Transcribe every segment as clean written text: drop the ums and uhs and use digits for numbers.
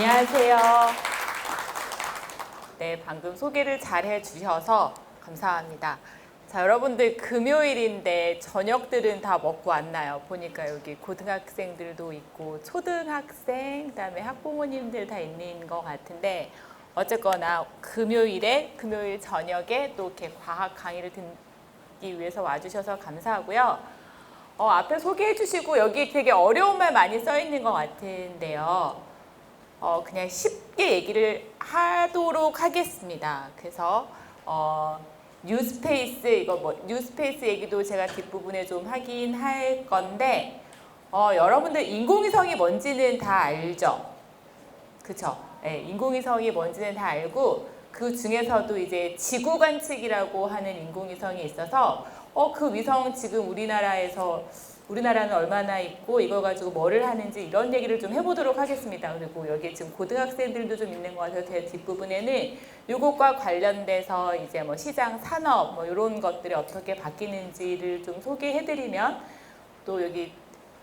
안녕하세요. 네, 방금 소개를 잘 해주셔서 감사합니다. 자, 여러분들 금요일인데 저녁들은 다 먹고 왔나요? 보니까 여기 고등학생들도 있고 초등학생, 그다음에 학부모님들 다 있는 것 같은데 어쨌거나 금요일 저녁에 또 이렇게 과학 강의를 듣기 위해서 와주셔서 감사하고요. 앞에 소개해 주시고 여기 되게 어려운 말 많이 써 있는 것 같은데요. 그냥 쉽게 얘기를 하도록 하겠습니다. 그래서 뉴스페이스 뉴스페이스 얘기도 제가 뒷부분에 좀 하긴 할 건데 여러분들 인공위성이 뭔지는 다 알죠? 그쵸? 네, 인공위성이 뭔지는 다 알고 그 중에서도 이제 지구 관측이라고 하는 인공위성이 있어서 그 위성 지금 우리나라는 얼마나 있고 이거 가지고 뭐를 하는지 이런 얘기를 좀 해보도록 하겠습니다. 그리고 여기 지금 고등학생들도 좀 있는 것 같아서 제 뒷부분에는 이것과 관련돼서 이제 뭐 시장, 산업 뭐 이런 것들이 어떻게 바뀌는지를 좀 소개해드리면 또 여기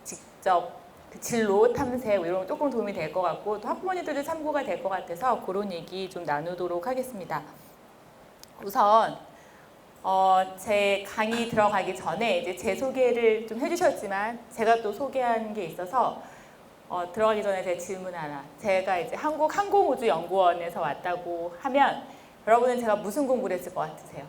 직접 그 진로 탐색 이런 거 조금 도움이 될 것 같고 또 학부모님들도 참고가 될 것 같아서 그런 얘기 좀 나누도록 하겠습니다. 우선 제 강의 들어가기 전에 이제 제 소개를 좀 해주셨지만 제가 또 소개한 게 있어서 들어가기 전에 제 질문 하나. 제가 이제 한국항공우주연구원에서 왔다고 하면 여러분은 제가 무슨 공부를 했을 것 같으세요?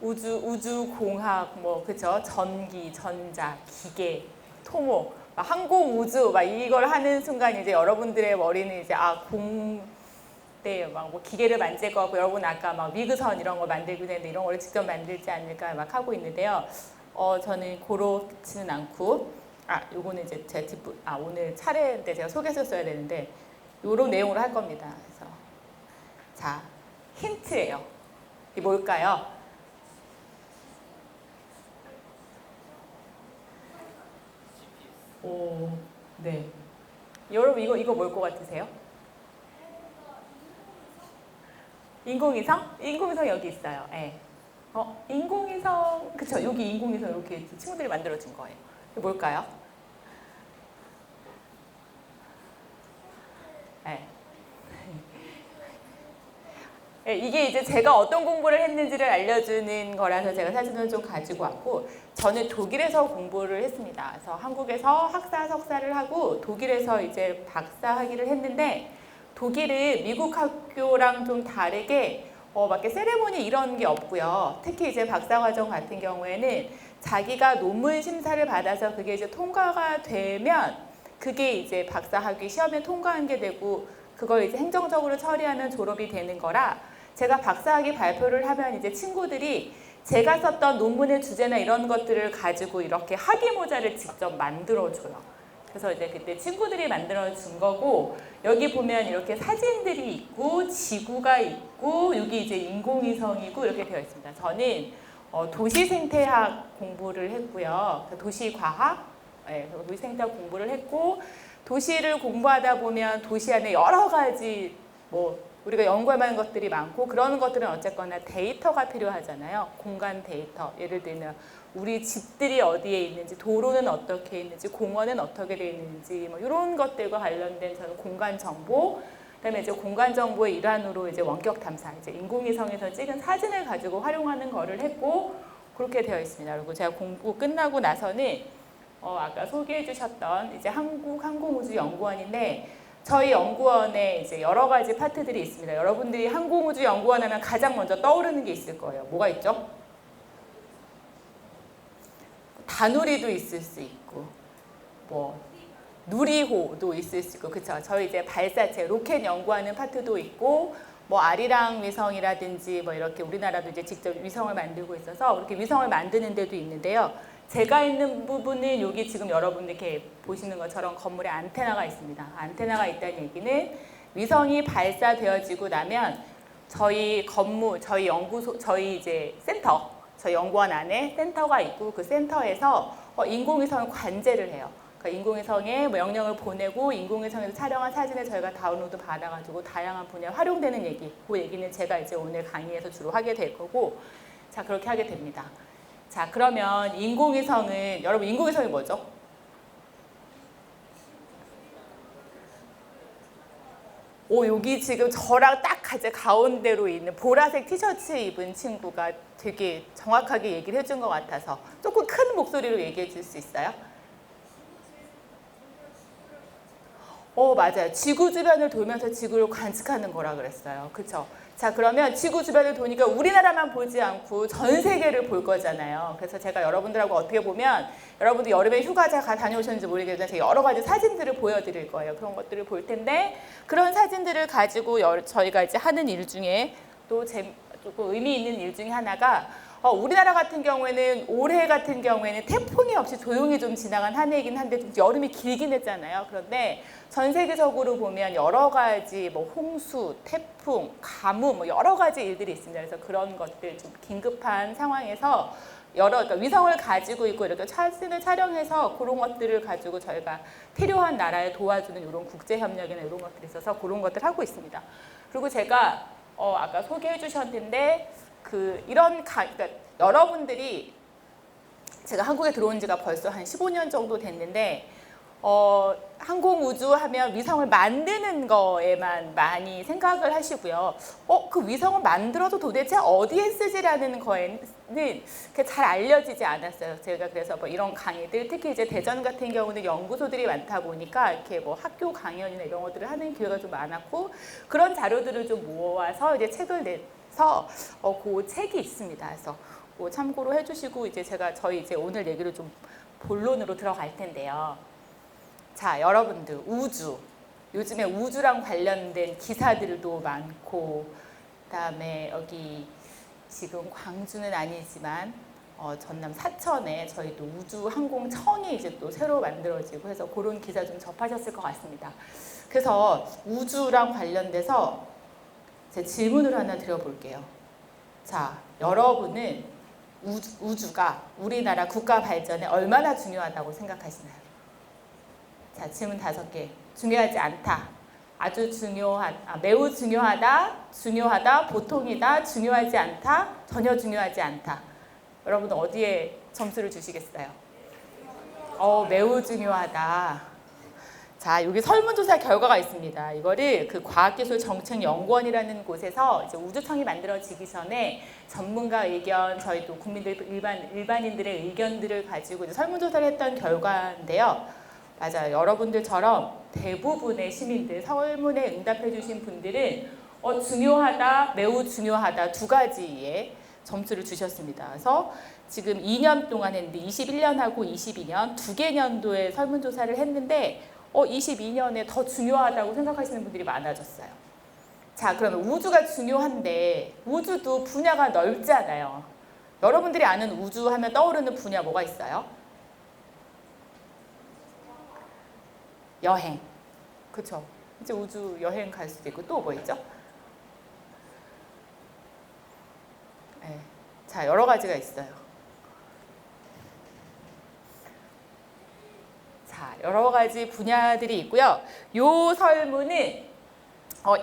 우주공학, 뭐, 그죠? 전기, 전자, 기계, 토목, 항공우주, 이걸 하는 순간 이제 여러분들의 머리는 이제, 네, 뭐 기계를 만질 것 같고, 여러분 아까 미그선 이런 걸 만들고 있는데 이런 걸 직접 만들지 않을까 하고 있는데요. 저는 그렇지는 않고, 요거는 이제 제 오늘 차례인데 제가 소개했었어야 되는데, 요런 내용으로 할 겁니다. 그래서, 자, 힌트예요. 이게 뭘까요? 네. 여러분 이거 뭘 것 같으세요? 인공위성? 인공위성 여기 있어요. 네. 인공위성 그쵸? 여기 인공위성 이렇게 친구들이 만들어준 거예요. 이게 뭘까요? 네. 네, 이게 이제 제가 어떤 공부를 했는지를 알려주는 거라서 제가 사진을 좀 가지고 왔고 저는 독일에서 공부를 했습니다. 그래서 한국에서 학사, 석사를 하고 독일에서 이제 박사 학위를 했는데 독일은 미국 학교랑 좀 다르게 막 세레모니 이런 게 없고요. 특히 이제 박사과정 같은 경우에는 자기가 논문 심사를 받아서 그게 이제 통과가 되면 그게 이제 박사 학위 시험에 통과한 게 되고 그걸 이제 행정적으로 처리하면 졸업이 되는 거라 제가 박사학위 발표를 하면 이제 친구들이 제가 썼던 논문의 주제나 이런 것들을 가지고 이렇게 학위 모자를 직접 만들어줘요. 그래서 이제 그때 친구들이 만들어준 거고 여기 보면 이렇게 사진들이 있고 지구가 있고 여기 이제 인공위성이고 이렇게 되어 있습니다. 저는 도시생태학 공부를 했고요. 도시과학, 네, 도시생태학 공부를 했고 도시를 공부하다 보면 도시 안에 여러 가지 우리가 연구할 만한 것들이 많고 그런 것들은 어쨌거나 데이터가 필요하잖아요. 공간 데이터. 예를 들면 우리 집들이 어디에 있는지, 도로는 어떻게 있는지, 공원은 어떻게 되어 있는지 이런 것들과 관련된 저는 공간 정보, 그다음에 이제 공간 정보의 일환으로 이제 원격 탐사, 이제 인공위성에서 찍은 사진을 가지고 활용하는 거를 했고 그렇게 되어 있습니다. 그리고 제가 공부 끝나고 나서는 아까 소개해 주셨던 이제 한국항공우주연구원인데 저희 연구원에 이제 여러 가지 파트들이 있습니다. 여러분들이 항공우주연구원 하면 가장 먼저 떠오르는 게 있을 거예요. 뭐가 있죠? 다누리도 있을 수 있고, 누리호도 있을 수 있고, 그쵸? 저희 이제 발사체, 로켓 연구하는 파트도 있고, 아리랑 위성이라든지 이렇게 우리나라도 이제 직접 위성을 만들고 있어서 이렇게 위성을 만드는 데도 있는데요. 제가 있는 부분은 여기 지금 여러분들 이렇게 보시는 것처럼 건물에 안테나가 있습니다. 안테나가 있다는 얘기는 위성이 발사되어지고 나면 저희 건물, 저희 연구소, 저희 이제 센터, 저희 연구원 안에 센터가 있고 그 센터에서 인공위성을 관제를 해요. 그러니까 인공위성에 명령을 보내고 인공위성에서 촬영한 사진을 저희가 다운로드 받아가지고 다양한 분야에 활용되는 얘기, 그 얘기는 제가 이제 오늘 강의에서 주로 하게 될 거고, 자 그렇게 하게 됩니다. 자, 그러면 인공위성은, 여러분 인공위성이 뭐죠? 여기 지금 저랑 딱 가운데로 있는 보라색 티셔츠 입은 친구가 되게 정확하게 얘기를 해준 것 같아서 조금 큰 목소리로 얘기해 줄 수 있어요? 맞아요. 지구 주변을 돌면서 지구를 관측하는 거라 그랬어요. 그쵸? 자, 그러면 지구 주변을 도니까 우리나라만 보지 않고 전 세계를 볼 거잖아요. 그래서 제가 여러분들하고 어떻게 보면 여러분들 여름에 휴가 다녀오셨는지 모르겠지만 제가 여러 가지 사진들을 보여드릴 거예요. 그런 것들을 볼 텐데 그런 사진들을 가지고 저희가 이제 하는 일 중에 또 조금 의미 있는 일 중에 하나가 우리나라 같은 경우에는 올해 같은 경우에는 태풍이 없이 조용히 좀 지나간 한 해이긴 한데 좀 여름이 길긴 했잖아요. 그런데 전 세계적으로 보면 여러 가지 뭐 홍수, 태풍, 가뭄 뭐 여러 가지 일들이 있습니다. 그래서 그런 것들 좀 긴급한 상황에서 그러니까 위성을 가지고 있고 이렇게 사진을 촬영해서 그런 것들을 가지고 저희가 필요한 나라에 도와주는 이런 국제 협력이나 이런 것들이 있어서 그런 것들 하고 있습니다. 그리고 제가 아까 소개해 주셨는데 그러니까 여러분들이 제가 한국에 들어온 지가 벌써 한 15년 정도 됐는데 항공우주 하면 위성을 만드는 거에만 많이 생각을 하시고요. 그 위성을 만들어도 도대체 어디에 쓰지라는 거에는 잘 알려지지 않았어요. 제가 그래서 뭐 이런 강의들, 특히 이제 대전 같은 경우는 연구소들이 많다 보니까 이렇게 뭐 학교 강연이나 이런 것들을 하는 기회가 좀 많았고 그런 자료들을 좀 모아서 이제 책을 내서 그 책이 있습니다. 그래서 참고로 해주시고 이제 저희 이제 오늘 얘기를 좀 본론으로 들어갈 텐데요. 자, 여러분들 요즘에 우주랑 관련된 기사들도 많고 그다음에 여기 지금 광주는 아니지만 전남 사천에 저희도 우주항공청이 이제 또 새로 만들어지고 해서 그런 기사 좀 접하셨을 것 같습니다. 그래서 우주랑 관련돼서 제 질문을 하나 드려볼게요. 자, 여러분은 우주가 우리나라 국가 발전에 얼마나 중요하다고 생각하시나요? 자, 질문 5개. 중요하지 않다. 아주 매우 중요하다. 중요하다. 보통이다. 중요하지 않다. 전혀 중요하지 않다. 여러분은 어디에 점수를 주시겠어요? 매우 중요하다. 자, 여기 설문조사 결과가 있습니다. 이거를 과학기술정책연구원이라는 곳에서 이제 우주청이 만들어지기 전에 전문가 의견, 저희도 국민들 일반인들의 의견들을 가지고 이제 설문조사를 했던 결과인데요. 맞아요. 여러분들처럼 대부분의 시민들, 설문에 응답해 주신 분들은 중요하다, 매우 중요하다 2가지의 점수를 주셨습니다. 그래서 지금 2년 동안 했는데 21년하고 22년 2개 년도에 설문조사를 했는데 22년에 더 중요하다고 생각하시는 분들이 많아졌어요. 자, 그러면 우주가 중요한데 우주도 분야가 넓잖아요. 여러분들이 아는 우주 하면 떠오르는 분야 뭐가 있어요? 여행. 그쵸? 이제 우주 여행 갈 수도 있고 또 뭐 있죠? 네. 자, 여러 가지가 있어요. 자, 여러 가지 분야들이 있고요. 요 설문은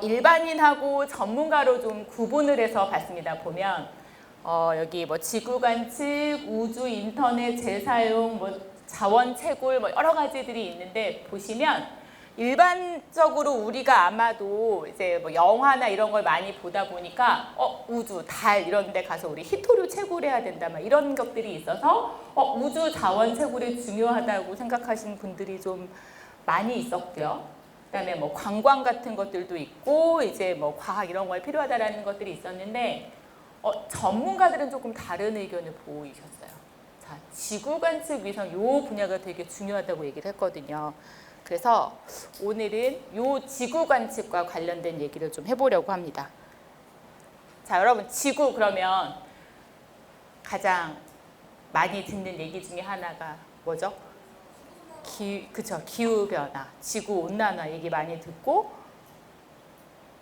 일반인하고 전문가로 좀 구분을 해서 봤습니다. 보면 여기 뭐 지구 관측, 우주 인터넷 재사용, 뭐 자원 채굴 뭐 여러 가지들이 있는데 보시면 일반적으로 우리가 아마도 이제 뭐 영화나 이런 걸 많이 보다 보니까 우주, 달 이런 데 가서 우리 희토류 채굴해야 된다 막 이런 것들이 있어서 우주 자원 채굴이 중요하다고 생각하시는 분들이 좀 많이 있었고요. 그다음에 뭐 관광 같은 것들도 있고 이제 뭐 과학 이런 걸 필요하다라는 것들이 있었는데 전문가들은 조금 다른 의견을 보이셨어요. 자, 지구 관측 위성 요 분야가 되게 중요하다고 얘기를 했거든요. 그래서 오늘은 요 지구 관측과 관련된 얘기를 좀 해보려고 합니다. 자, 여러분 지구 그러면 가장 많이 듣는 얘기 중에 하나가 뭐죠? 그쵸, 기후변화, 지구온난화 얘기 많이 듣고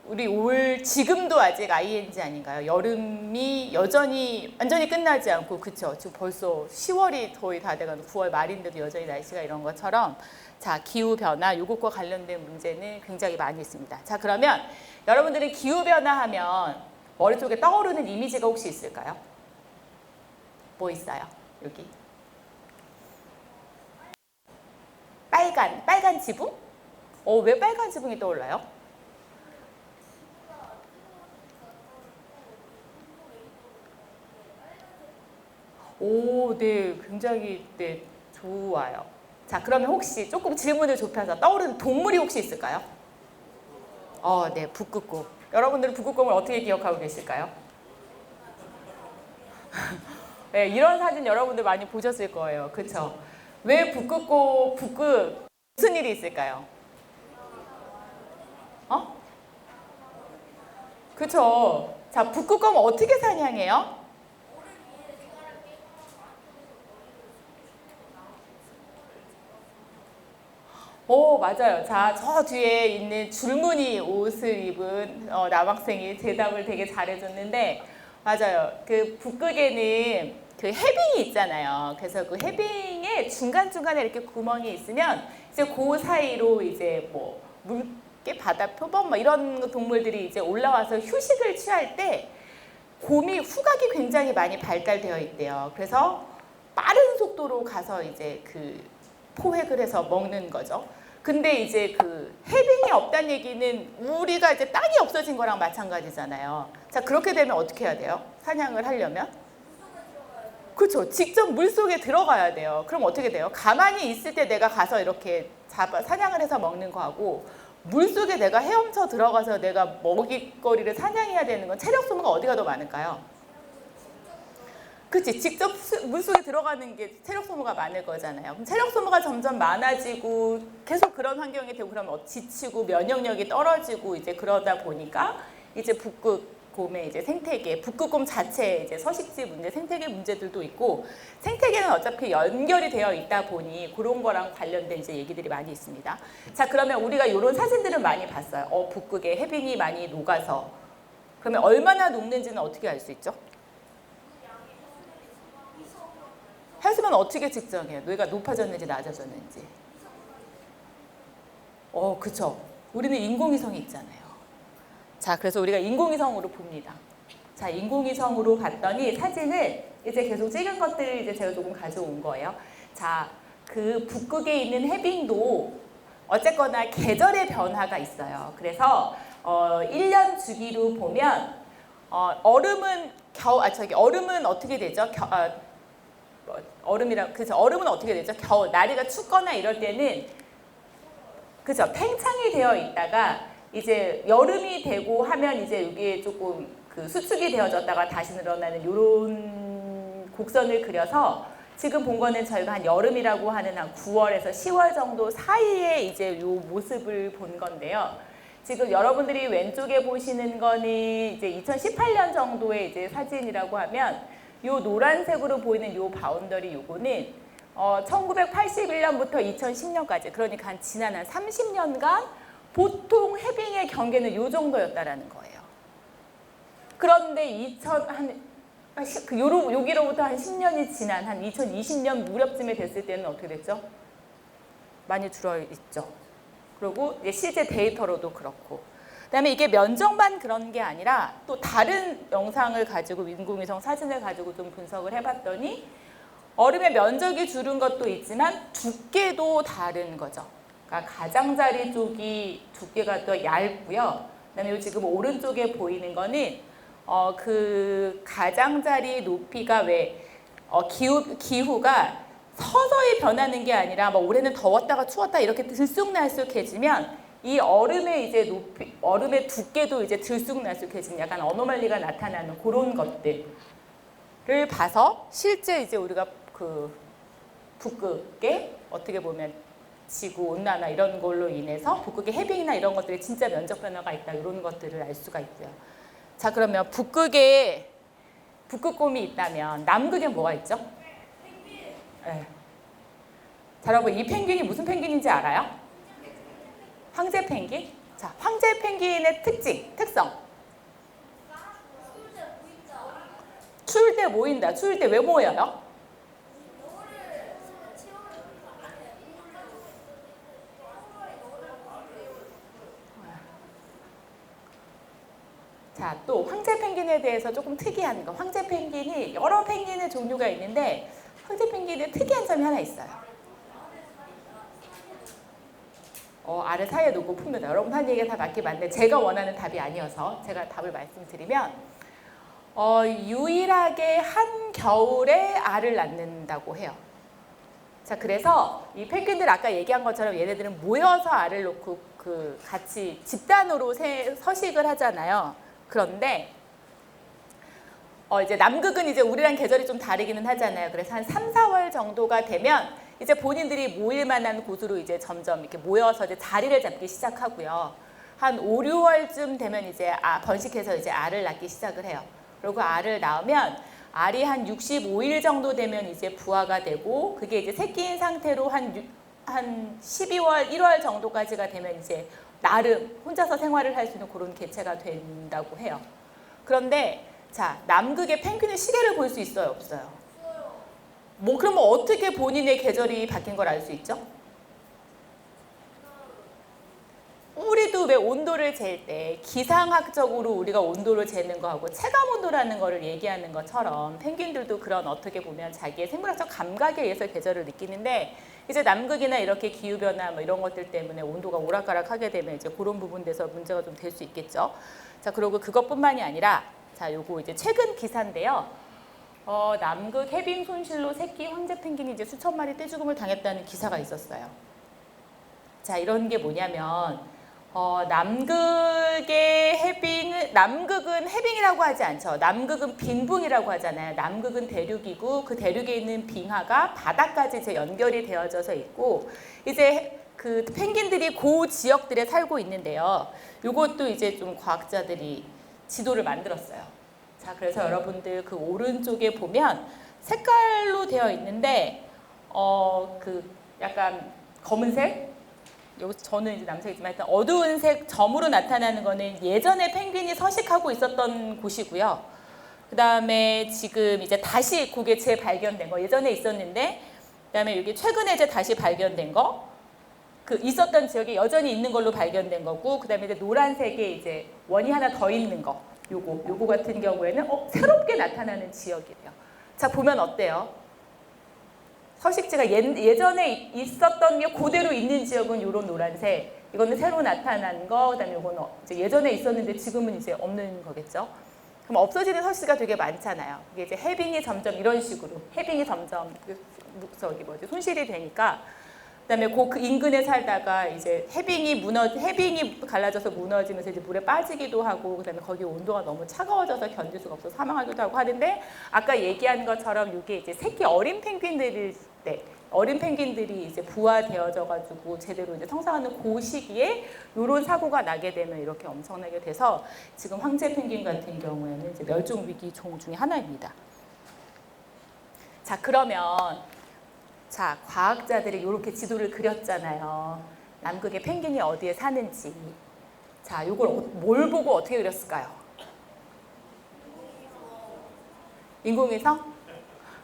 우리 지금도 아직 ING 아닌가요? 여름이 여전히 완전히 끝나지 않고 그쵸? 지금 벌써 10월이 거의 다 돼가는 9월 말인데도 여전히 날씨가 이런 것처럼 자, 기후변화 요것과 관련된 문제는 굉장히 많이 있습니다. 자, 그러면 여러분들이 기후변화 하면 머릿속에 떠오르는 이미지가 혹시 있을까요? 뭐 있어요? 여기. 빨간 지붕? 왜 빨간 지붕이 떠올라요? 오, 네, 굉장히, 네, 좋아요. 자, 그러면 혹시 조금 질문을 좁혀서 떠오르는 동물이 혹시 있을까요? 네, 북극곰. 여러분들은 북극곰을 어떻게 기억하고 계실까요? 네, 이런 사진 여러분들 많이 보셨을 거예요. 그쵸? 왜 무슨 일이 있을까요? 어? 그쵸? 자, 북극곰은 어떻게 사냥해요? 오, 맞아요. 자, 저 뒤에 있는 줄무늬 옷을 입은 남학생이 대답을 되게 잘해줬는데, 맞아요. 그 북극에는 그 해빙이 있잖아요. 그래서 그 해빙에 중간중간에 이렇게 구멍이 있으면 이제 그 사이로 이제 뭐 물개, 바다 표범 뭐 이런 동물들이 이제 올라와서 휴식을 취할 때 곰이 후각이 굉장히 많이 발달되어 있대요. 그래서 빠른 속도로 가서 이제 그 포획을 해서 먹는 거죠. 근데 이제 그 해빙이 없다는 얘기는 우리가 이제 땅이 없어진 거랑 마찬가지잖아요. 자, 그렇게 되면 어떻게 해야 돼요? 사냥을 하려면? 그렇죠. 직접 물속에 들어가야 돼요. 그럼 어떻게 돼요? 가만히 있을 때 내가 가서 이렇게 사냥을 해서 먹는 거하고 물속에 내가 헤엄쳐 들어가서 내가 먹잇거리를 사냥해야 되는 건 체력 소모가 어디가 더 많을까요? 그치. 직접 물속에 들어가는 게 체력 소모가 많을 거잖아요. 그럼 체력 소모가 점점 많아지고 계속 그런 환경이 되고 그러면 지치고 면역력이 떨어지고 이제 그러다 보니까 이제 북극곰의 이제 생태계, 북극곰 자체의 이제 서식지 문제, 생태계 문제들도 있고 생태계는 어차피 연결이 되어 있다 보니 그런 거랑 관련된 이제 얘기들이 많이 있습니다. 자, 그러면 우리가 이런 사진들을 많이 봤어요. 북극에 해빙이 많이 녹아서. 그러면 얼마나 녹는지는 어떻게 알 수 있죠? 해수면 어떻게 측정해요? 뇌가 높아졌는지 낮아졌는지. 그쵸. 우리는 인공위성이 있잖아요. 자, 그래서 우리가 인공위성으로 봅니다. 자, 인공위성으로 봤더니 사진을 이제 계속 찍은 것들을 이제 제가 조금 가져온 거예요. 자, 그 북극에 있는 해빙도 어쨌거나 계절의 변화가 있어요. 그래서 1년 주기로 보면 얼음은 어떻게 되죠? 그래서 얼음은 어떻게 되죠? 겨울, 날이가 춥거나 이럴 때는, 그죠? 팽창이 되어 있다가, 이제 여름이 되고 하면 이제 이게 조금 그 수축이 되어졌다가 다시 늘어나는 이런 곡선을 그려서 지금 본 거는 저희가 한 여름이라고 하는 한 9월에서 10월 정도 사이에 이제 요 모습을 본 건데요. 지금 여러분들이 왼쪽에 보시는 거는 이제 2018년 정도의 이제 사진이라고 하면 요 노란색으로 보이는 요 바운더리 요거는 1981년부터 2010년까지 그러니까 지난 한 30년간 보통 해빙의 경계는 요 정도였다라는 거예요. 그런데 여기로부터 한 10년이 지난 한 2020년 무렵쯤에 됐을 때는 어떻게 됐죠? 많이 줄어있죠. 그리고 실제 데이터로도 그렇고. 그다음에 이게 면적만 그런 게 아니라 또 다른 영상을 가지고 인공위성 사진을 가지고 좀 분석을 해봤더니 얼음의 면적이 줄은 것도 있지만 두께도 다른 거죠. 그러니까 가장자리 쪽이 두께가 더 얇고요. 그다음에 지금 오른쪽에 보이는 거는 그 가장자리 높이가 기후가 서서히 변하는 게 아니라 올해는 더웠다가 추웠다 이렇게 들쑥날쑥해지면 이 얼음의 이제 얼음의 두께도 이제 들쑥날쑥해지는 약간 어노멀리가 나타나는 그런 것들을 봐서 실제 이제 우리가 그 북극에 어떻게 보면 지구 온난화 이런 걸로 인해서 북극의 해빙이나 이런 것들이 진짜 면적 변화가 있다 이런 것들을 알 수가 있고요. 자, 그러면 북극에 북극곰이 있다면 남극에 뭐가 있죠? 네. 자, 여러분 이 펭귄이 무슨 펭귄인지 알아요? 황제 펭귄? 자, 황제 펭귄의 특성. 추울 때 모인다. 추울 때 왜 모여요? 자, 또 황제 펭귄에 대해서 조금 특이한 거. 황제 펭귄이 여러 펭귄의 종류가 있는데 황제 펭귄의 특이한 점이 하나 있어요. 알을 사이에 놓고 풉니다. 여러분 한 얘기가 다 맞긴 맞는데 제가 원하는 답이 아니어서 제가 답을 말씀드리면 유일하게 한겨울에 알을 낳는다고 해요. 자, 그래서 이 펭귄들 아까 얘기한 것처럼 얘네들은 모여서 알을 놓고 같이 집단으로 서식을 하잖아요. 그런데 이제 남극은 이제 우리랑 계절이 좀 다르기는 하잖아요. 그래서 한 3, 4월 정도가 되면 이제 본인들이 모일 만한 곳으로 이제 점점 이렇게 모여서 이제 자리를 잡기 시작하고요. 한 5, 6월쯤 되면 이제 번식해서 이제 알을 낳기 시작을 해요. 그리고 알을 낳으면 알이 한 65일 정도 되면 이제 부화가 되고 그게 이제 새끼인 상태로 한 12월, 1월 정도까지가 되면 이제 나름 혼자서 생활을 할 수 있는 그런 개체가 된다고 해요. 그런데 자, 남극의 펭귄의 시계를 볼 수 있어요, 없어요? 그러면 어떻게 본인의 계절이 바뀐 걸 알 수 있죠? 우리도 왜 온도를 잴 때 기상학적으로 우리가 온도를 재는 거하고 체감 온도라는 거를 얘기하는 것처럼 펭귄들도 그런 어떻게 보면 자기의 생물학적 감각에 의해서 계절을 느끼는데 이제 남극이나 이렇게 기후변화 이런 것들 때문에 온도가 오락가락하게 되면 이제 그런 부분에서 문제가 좀 될 수 있겠죠. 자, 그리고 그것뿐만이 아니라 자, 요거 이제 최근 기사인데요. 남극 해빙 손실로 새끼 황제 펭귄이 이제 수천 마리 떼죽음을 당했다는 기사가 있었어요. 자, 이런 게 뭐냐면 남극은 해빙이라고 하지 않죠. 남극은 빙붕이라고 하잖아요. 남극은 대륙이고 그 대륙에 있는 빙하가 바다까지 이제 연결이 되어져서 있고 이제 그 펭귄들이 그 지역들에 살고 있는데요. 요것도 이제 좀 과학자들이 지도를 만들었어요. 자, 그래서 여러분들 그 오른쪽에 보면 색깔로 되어 있는데 그 약간 검은색, 여기 저는 이제 남색이지만 일단 어두운 색 점으로 나타나는 거는 예전에 펭귄이 서식하고 있었던 곳이고요. 그 다음에 지금 이제 다시 그게 재발견된 거, 예전에 있었는데, 그 다음에 여기 최근에 이제 다시 발견된 거, 그 있었던 지역에 여전히 있는 걸로 발견된 거고, 그 다음에 이제 노란색에 이제 원이 하나 더 있는 거, 요거 같은 경우에는 새롭게 나타나는 지역이래요. 자, 보면 어때요? 서식지가 예전에 있었던 게 그대로 있는 지역은 요런 노란색, 이거는 새로 나타난 거, 그다음에 요거는 이제 예전에 있었는데 지금은 이제 없는 거겠죠. 그럼 없어지는 서식지가 되게 많잖아요. 이게 이제 해빙이 점점 이런 식으로 해빙이 점점 손실이 되니까, 그다음에 그 인근에 살다가 이제 해빙이 갈라져서 무너지면서 이제 물에 빠지기도 하고, 그다음에 거기 온도가 너무 차가워져서 견딜 수가 없어서 사망하기도 하고 하는데, 아까 얘기한 것처럼 이게 이제 새끼 어린 펭귄들일 때, 어린 펭귄들이 이제 부화되어져 가지고 제대로 이제 성장하는 그 시기에 이런 사고가 나게 되면 이렇게 엄청나게 돼서 지금 황제 펭귄 같은 경우에는 이제 멸종 위기 종 중에 하나입니다. 자, 그러면 자, 과학자들이 이렇게 지도를 그렸잖아요. 남극의 펭귄이 어디에 사는지. 자, 이걸 뭘 보고 어떻게 그렸을까요? 인공위성?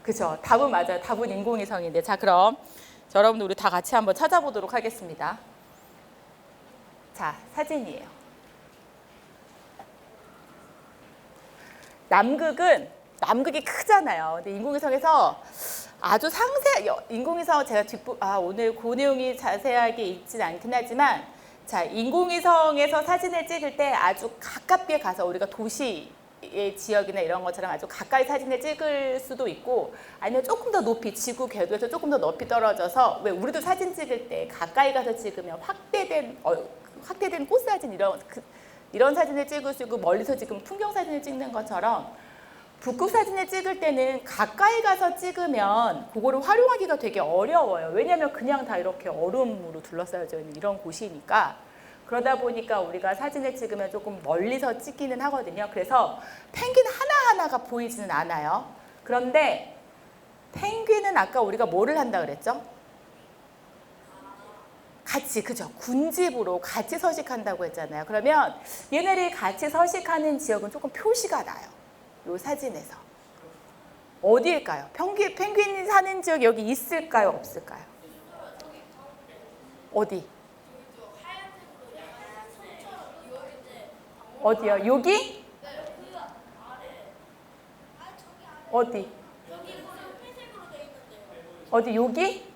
그죠? 답은 맞아요. 답은 인공위성인데. 자, 그럼 여러분들 우리 다 같이 한번 찾아보도록 하겠습니다. 자, 사진이에요. 남극이 크잖아요. 근데 인공위성에서 아주 인공위성 제가 오늘 그 내용이 자세하게 있진 않긴 하지만, 자, 인공위성에서 사진을 찍을 때 아주 가깝게 가서 우리가 도시의 지역이나 이런 것처럼 아주 가까이 사진을 찍을 수도 있고, 아니면 조금 더 높이 지구 궤도에서 조금 더 높이 떨어져서, 왜 우리도 사진 찍을 때 가까이 가서 찍으면 확대된 꽃사진 이런 사진을 찍을 수 있고, 멀리서 지금 풍경 사진을 찍는 것처럼 북극 사진을 찍을 때는 가까이 가서 찍으면 그거를 활용하기가 되게 어려워요. 왜냐하면 그냥 다 이렇게 얼음으로 둘러싸여져 있는 이런 곳이니까. 그러다 보니까 우리가 사진을 찍으면 조금 멀리서 찍기는 하거든요. 그래서 펭귄 하나하나가 보이지는 않아요. 그런데 펭귄은 아까 우리가 뭐를 한다 그랬죠? 같이, 그죠? 군집으로 같이 서식한다고 했잖아요. 그러면 얘네들이 같이 서식하는 지역은 조금 표시가 나요. 요 사진에서. 어디일까요? 펭귄이 사는 지역 여기 있을까요? 없을까요? 어디? 어디요? 여기? 어디? 어디 여기?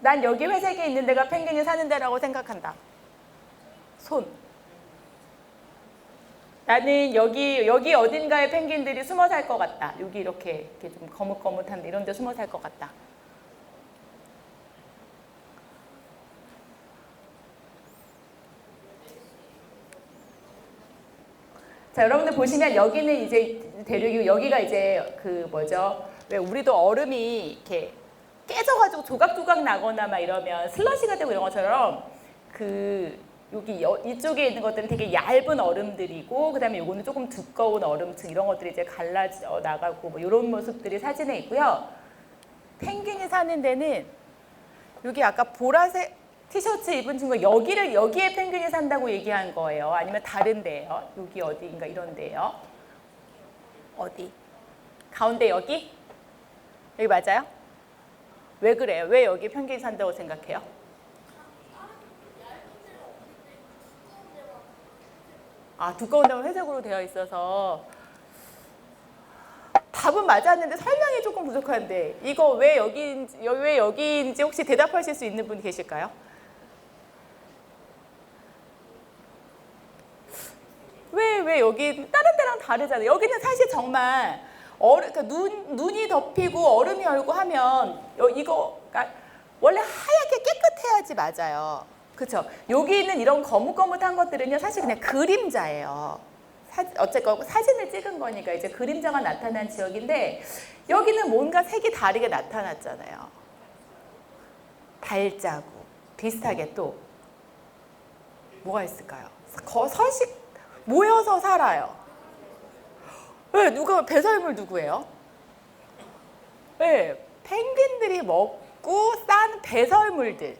난 여기 회색에 있는 데가 펭귄이 사는 데라고 생각한다. 손. 나는 여기 어딘가에 펭귄들이 숨어 살 것 같다. 여기 이렇게 좀 거뭇거뭇한데 이런 데 숨어 살 것 같다. 자, 여러분들 보시면 여기는 이제 대륙이고 여기가 이제 그 뭐죠? 왜 우리도 얼음이 이렇게 깨져가지고 조각조각 나거나 막 이러면 슬러시가 되고 이런 것처럼 그 여기 이쪽에 있는 것들은 되게 얇은 얼음들이고 그다음에 요거는 조금 두꺼운 얼음층 이런 것들이 이제 갈라져 나가고 뭐 이런 모습들이 사진에 있고요. 펭귄이 사는 데는 여기 아까 보라색 티셔츠 입은 친구가 여기에 펭귄이 산다고 얘기한 거예요? 아니면 다른 데예요? 여기 어디인가 이런 데예요? 어디? 가운데 여기? 여기 맞아요? 왜 그래요? 왜 여기 펭귄이 산다고 생각해요? 아, 두꺼운 데만 회색으로 되어 있어서 답은 맞았는데 설명이 조금 부족한데 이거 왜 여기인지 혹시 대답하실 수 있는 분 계실까요? 왜 여기 다른 데랑 다르잖아요. 여기는 사실 정말 그러니까 눈이 덮이고 얼음이 얼고 하면 이거 그러니까 원래 하얗게 깨끗해야지 맞아요. 그렇죠? 여기 있는 이런 거뭇거뭇한 것들은요 사실 그냥 그림자예요. 어쨌건 사진을 찍은 거니까 이제 그림자가 나타난 지역인데 여기는 뭔가 색이 다르게 나타났잖아요. 발자국 비슷하게 또 뭐가 있을까요? 서식 모여서 살아요. 왜 누가 배설물 누구예요? 네, 펭귄들이 먹고 싼 배설물들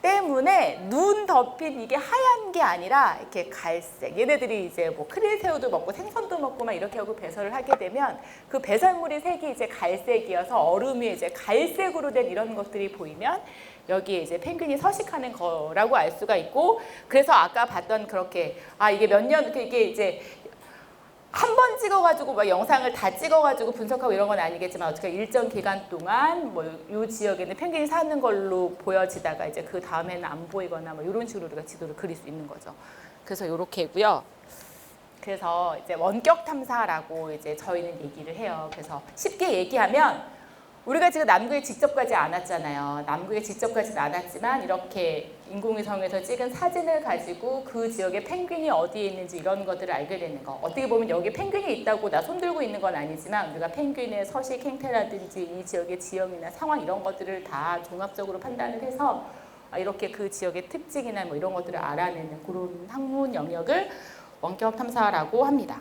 때문에 눈 덮인 이게 하얀 게 아니라 이렇게 갈색. 얘네들이 이제 뭐 크릴새우도 먹고 생선도 먹고 막 이렇게 하고 배설을 하게 되면 그 배설물의 색이 이제 갈색이어서 얼음이 이제 갈색으로 된 이런 것들이 보이면 여기에 이제 펭귄이 서식하는 거라고 알 수가 있고 그래서 아까 봤던 그렇게 이게 몇 년 이게 이제 한 번 찍어가지고 막 영상을 다 찍어가지고 분석하고 이런 건 아니겠지만 어떻게 일정 기간 동안 뭐 이 지역에는 펭귄이 사는 걸로 보여지다가 이제 그 다음에는 안 보이거나 뭐 이런 식으로 우리가 지도를 그릴 수 있는 거죠. 그래서 이렇게고요. 그래서 이제 원격 탐사라고 이제 저희는 얘기를 해요. 그래서 쉽게 얘기하면 우리가 지금 남극에 직접 가지 않았잖아요. 남극에 직접 가지는 않았지만 이렇게 인공위성에서 찍은 사진을 가지고 그 지역에 펭귄이 어디에 있는지 이런 것들을 알게 되는 거. 어떻게 보면 여기 펭귄이 있다고 나 손들고 있는 건 아니지만 우리가 펭귄의 서식 행태라든지 이 지역의 지형이나 상황 이런 것들을 다 종합적으로 판단을 해서 이렇게 그 지역의 특징이나 뭐 이런 것들을 알아내는 그런 학문 영역을 원격 탐사라고 합니다.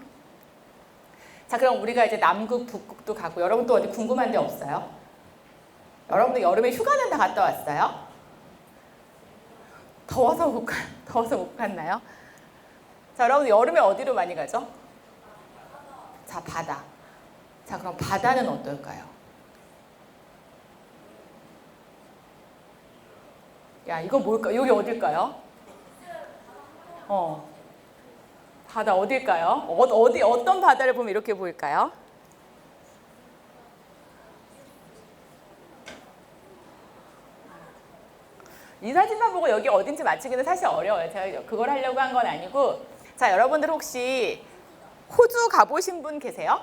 자, 그럼 우리가 이제 남극, 북극도 가고 여러분 또 어디 궁금한 데 없어요? 여러분들 여름에 휴가는 다 갔다 왔어요? 더워서 못 갔나요? 자, 여러분 여름에 어디로 많이 가죠? 자, 바다. 자, 그럼 바다는 어떨까요? 야, 이거 뭘까? 여기 어딜까요? 바다 어딜까요? 어떤 바다를 보면 이렇게 보일까요? 이 사진만 보고 여기 어딘지 맞추기는 사실 어려워요. 제가 그걸 하려고 한 건 아니고. 자, 여러분들 혹시 호주 가보신 분 계세요?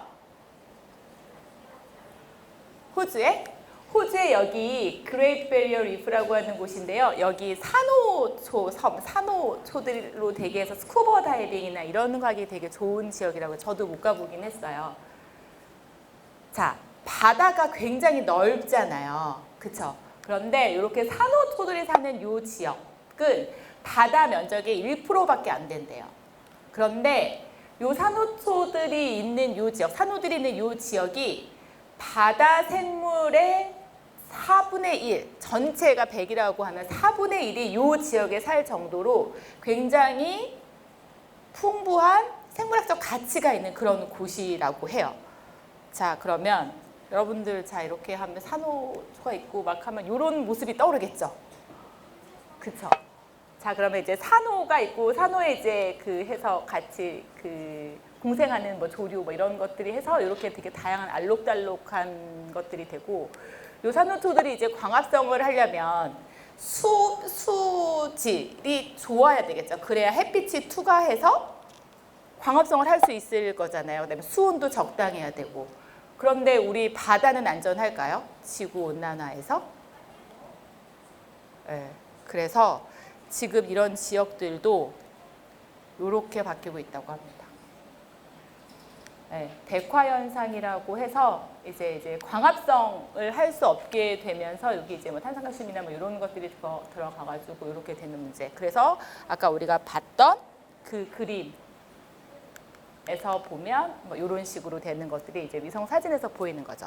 호주에 여기 그레이트 베리어 리프라고 하는 곳인데요. 여기 산호초들로 되게 해서 스쿠버 다이빙이나 이런 거 하기 되게 좋은 지역이라고 저도 못 가보긴 했어요. 자, 바다가 굉장히 넓잖아요. 그쵸? 그런데 이렇게 산호초들이 사는 이 지역은 바다 면적의 1%밖에 안 된대요. 그런데 이 산호초들이 있는 이 지역, 산호들이 있는 이 지역이 바다 생물의 4분의 1, 전체가 100이라고 하는 4분의 1이 이 지역에 살 정도로 굉장히 풍부한 생물학적 가치가 있는 그런 곳이라고 해요. 자, 그러면 여러분들 자 이렇게 하면 산호초가 있고 막 하면 이런 모습이 떠오르겠죠? 그쵸? 자, 그러면 이제 산호가 있고 산호에 이제 그 해서 같이 그 공생하는 뭐 조류 뭐 이런 것들이 해서 이렇게 되게 다양한 알록달록한 것들이 되고, 요 산호초들이 이제 광합성을 하려면 수질이 좋아야 되겠죠. 그래야 햇빛이 투과해서 광합성을 할 수 있을 거잖아요. 그다음에 수온도 적당해야 되고. 그런데 우리 바다는 안전할까요? 지구 온난화에서? 네. 그래서 지금 이런 지역들도 이렇게 바뀌고 있다고 합니다. 네. 백화 현상이라고 해서 이제 광합성을 할 수 없게 되면서 여기 이제 뭐 탄산칼슘이나 뭐 이런 것들이 들어가가지고 이렇게 되는 문제. 그래서 아까 우리가 봤던 그 그림에서 보면 뭐 이런 식으로 되는 것들이 이제 위성 사진에서 보이는 거죠.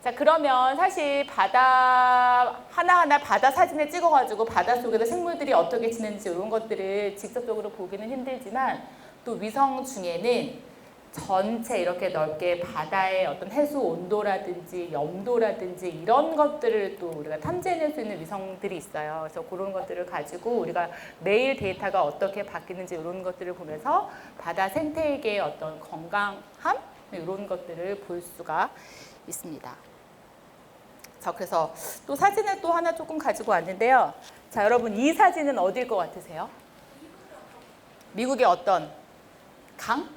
자, 그러면 사실 바다 하나하나 바다 사진을 찍어가지고 바다 속에서 생물들이 어떻게 지내는지 이런 것들을 직접적으로 보기는 힘들지만, 또 위성 중에는 전체 이렇게 넓게 바다의 어떤 해수 온도라든지 염도라든지 이런 것들을 또 우리가 탐지해낼 수 있는 위성들이 있어요. 그래서 그런 것들을 가지고 우리가 매일 데이터가 어떻게 바뀌는지 이런 것들을 보면서 바다 생태계의 어떤 건강함 이런 것들을 볼 수가 있습니다. 자, 그래서 또 사진을 또 하나 조금 가지고 왔는데요. 자, 여러분 이 사진은 어디일 것 같으세요? 미국의 어떤 강?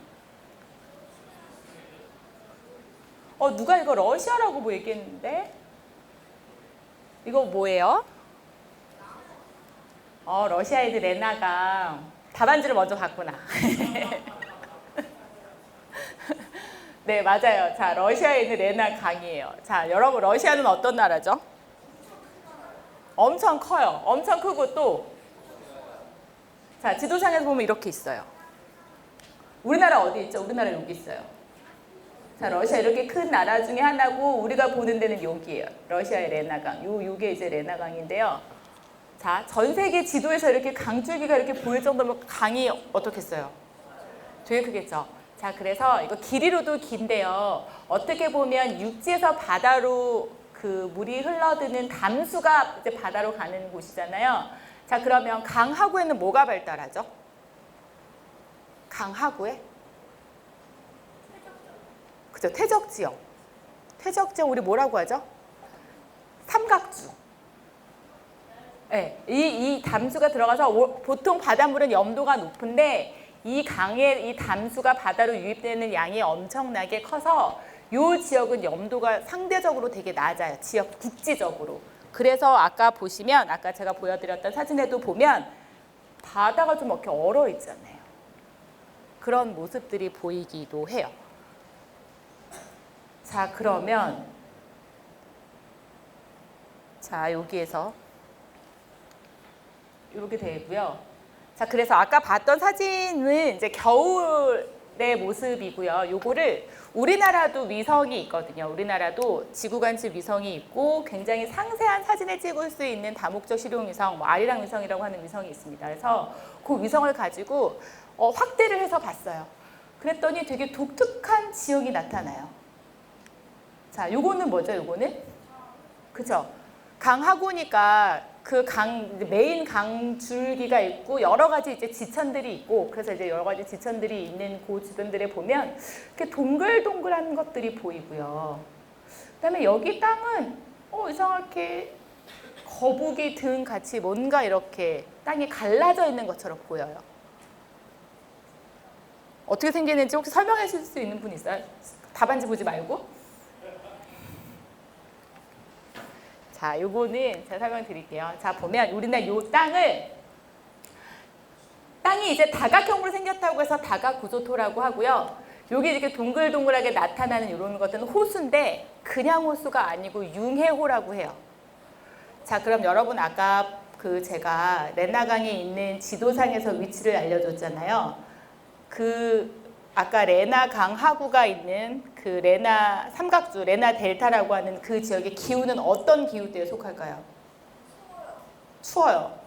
누가 이거 러시아라고 뭐 얘기했는데? 이거 뭐예요? 러시아 애들 레나강. 답안지를 먼저 봤구나. 네, 맞아요. 자, 러시아에 있는 레나강이에요. 자, 여러분 러시아는 어떤 나라죠? 엄청 커요. 엄청 크고 또, 자, 지도상에서 보면 이렇게 있어요. 우리나라 어디 있죠? 우리나라 여기 있어요. 자, 러시아 이렇게 큰 나라 중에 하나고 우리가 보는 데는 여기예요. 러시아의 레나강. 요게 이제 레나강인데요. 자, 전 세계 지도에서 이렇게 강줄기가 이렇게 보일 정도면 강이 어떻겠어요? 되게 크겠죠. 자, 그래서 이거 길이로도 긴데요. 어떻게 보면 육지에서 바다로 그 물이 흘러드는 담수가 이제 바다로 가는 곳이잖아요. 자, 그러면 강하구에는 뭐가 발달하죠? 강하구에? 그죠? 퇴적지형. 퇴적지형 우리 뭐라고 하죠? 삼각주. 네, 이 담수가 들어가서 보통 바닷물은 염도가 높은데 이 강의 이 담수가 바다로 유입되는 양이 엄청나게 커서 이 지역은 염도가 상대적으로 되게 낮아요. 지역 국지적으로. 그래서 아까 보시면 아까 제가 보여드렸던 사진에도 보면 바다가 좀 이렇게 얼어 있잖아요. 그런 모습들이 보이기도 해요. 자, 그러면 자, 여기에서 이렇게 되고요. 자, 그래서 아까 봤던 사진은 이제 겨울의 모습이고요. 요거를 우리나라도 위성이 있거든요. 우리나라도 지구관측 위성이 있고 굉장히 상세한 사진을 찍을 수 있는 다목적 실용 위성, 뭐 아리랑 위성이라고 하는 위성이 있습니다. 그래서 그 위성을 가지고 확대를 해서 봤어요. 그랬더니 되게 독특한 지형이 나타나요. 자, 요거는 뭐죠? 요거는? 그죠? 강하구니까 그 메인 강 줄기가 있고 여러 가지 이제 지천들이 있고, 그래서 이제 여러 가지 지천들이 있는 그 주변들에 보면 이렇게 동글동글한 것들이 보이고요. 그다음에 여기 땅은 이상하게 거북이 등 같이 뭔가 이렇게 땅이 갈라져 있는 것처럼 보여요. 어떻게 생기는지 혹시 설명해 주실 수 있는 분 있어요? 답안지 보지 말고. 자, 요거는 제가 설명드릴게요. 자, 보면 우리는 요 땅이 이제 다각형으로 생겼다고 해서 다각구조토라고 하고요. 여기 이렇게 동글동글하게 나타나는 이런 것들은 호수인데 그냥 호수가 아니고 융해호라고 해요. 자, 그럼 여러분 아까 그 제가 레나강에 있는 지도상에서 위치를 알려줬잖아요. 아까 레나강 하구가 있는 그 레나 삼각주, 레나 델타라고 하는 그 지역의 기후는 어떤 기후대에 속할까요? 추워요.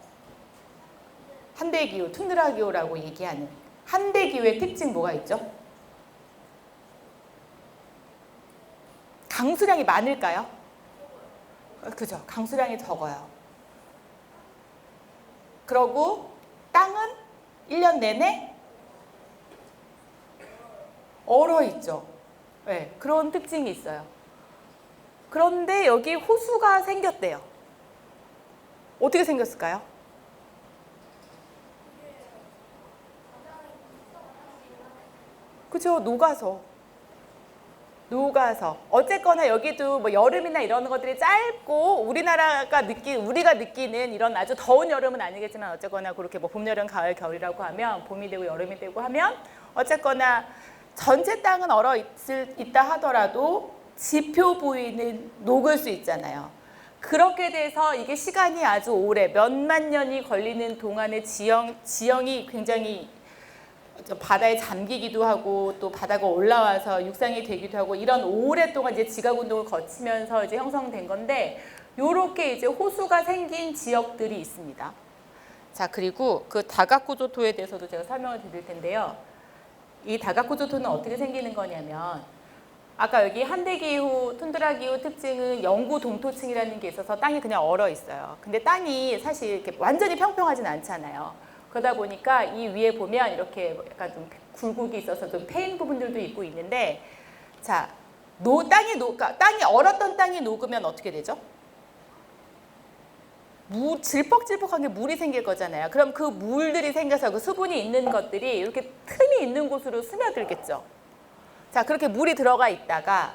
한대기후, 툰드라 기후라고 얘기하는 한대기후의 특징 뭐가 있죠? 강수량이 많을까요? 그죠? 강수량이 적어요. 그러고 땅은 1년 내내 얼어 있죠. 네, 그런 특징이 있어요. 그런데 여기 호수가 생겼대요. 어떻게 생겼을까요? 그죠? 녹아서 어쨌거나 여기도 뭐 여름이나 이런 것들이 짧고 우리가 느끼는 이런 아주 더운 여름은 아니겠지만 어쨌거나 그렇게 뭐 봄, 여름, 가을, 겨울이라고 하면 봄이 되고 여름이 되고 하면 어쨌거나 전체 땅은 있다 하더라도 지표 부위는 녹을 수 있잖아요. 그렇게 돼서 이게 시간이 아주 오래 몇만 년이 걸리는 동안에 지형이 굉장히 바다에 잠기기도 하고 또 바다가 올라와서 육상이 되기도 하고 이런 오랫동안 이제 지각 운동을 거치면서 이제 형성된 건데 요렇게 이제 호수가 생긴 지역들이 있습니다. 자, 그리고 그 다가쿠조토에 대해서도 제가 설명을 드릴 텐데요. 이 다가쿠조토는 어떻게 생기는 거냐면 아까 여기 한대기후, 툰드라기후 특징은 영구 동토층이라는 게 있어서 땅이 그냥 얼어 있어요. 근데 땅이 사실 이렇게 완전히 평평하진 않잖아요. 그러다 보니까 이 위에 보면 이렇게 약간 좀 굴곡이 있어서 좀 패인 부분들도 있고 있는데, 자, 땅이 얼었던 땅이 녹으면 어떻게 되죠? 질퍽질퍽한 게 물이 생길 거잖아요. 그럼 그 물들이 생겨서 그 수분이 있는 것들이 이렇게 틈이 있는 곳으로 스며들겠죠. 자, 그렇게 물이 들어가 있다가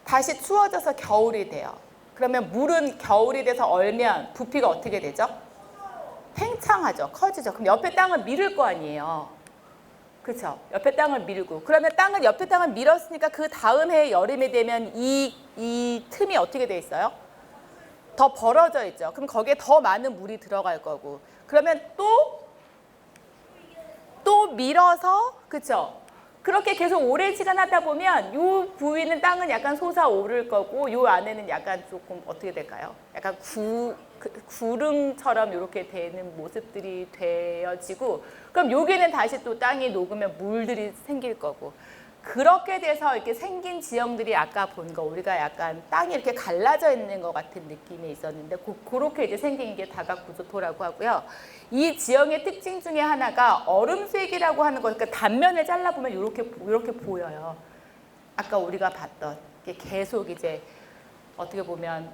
다시 추워져서 겨울이 돼요. 그러면 물은 겨울이 돼서 얼면 부피가 어떻게 되죠? 팽창하죠. 커지죠. 그럼 옆에 땅을 밀을 거 아니에요. 그렇죠? 옆에 땅을 밀고. 그러면 옆에 땅을 밀었으니까 그 다음 해 여름이 되면 이 틈이 어떻게 돼 있어요? 더 벌어져 있죠. 그럼 거기에 더 많은 물이 들어갈 거고. 그러면 또 밀어서, 그렇죠? 그렇게 계속 오랜 시간 하다 보면 이 부위는 땅은 약간 솟아오를 거고 이 안에는 약간 조금 어떻게 될까요? 약간 구릉처럼 이렇게 되는 모습들이 되어지고, 그럼 여기는 다시 또 땅이 녹으면 물들이 생길 거고, 그렇게 돼서 이렇게 생긴 지형들이 아까 본 거 우리가 약간 땅이 이렇게 갈라져 있는 것 같은 느낌이 있었는데 그렇게 이제 생긴 게 다가쿠조토라고 하고요. 이 지형의 특징 중에 하나가 얼음색이라고 하는 거, 그러니까 단면을 잘라보면 이렇게 보여요. 아까 우리가 봤던 게 계속 이제 어떻게 보면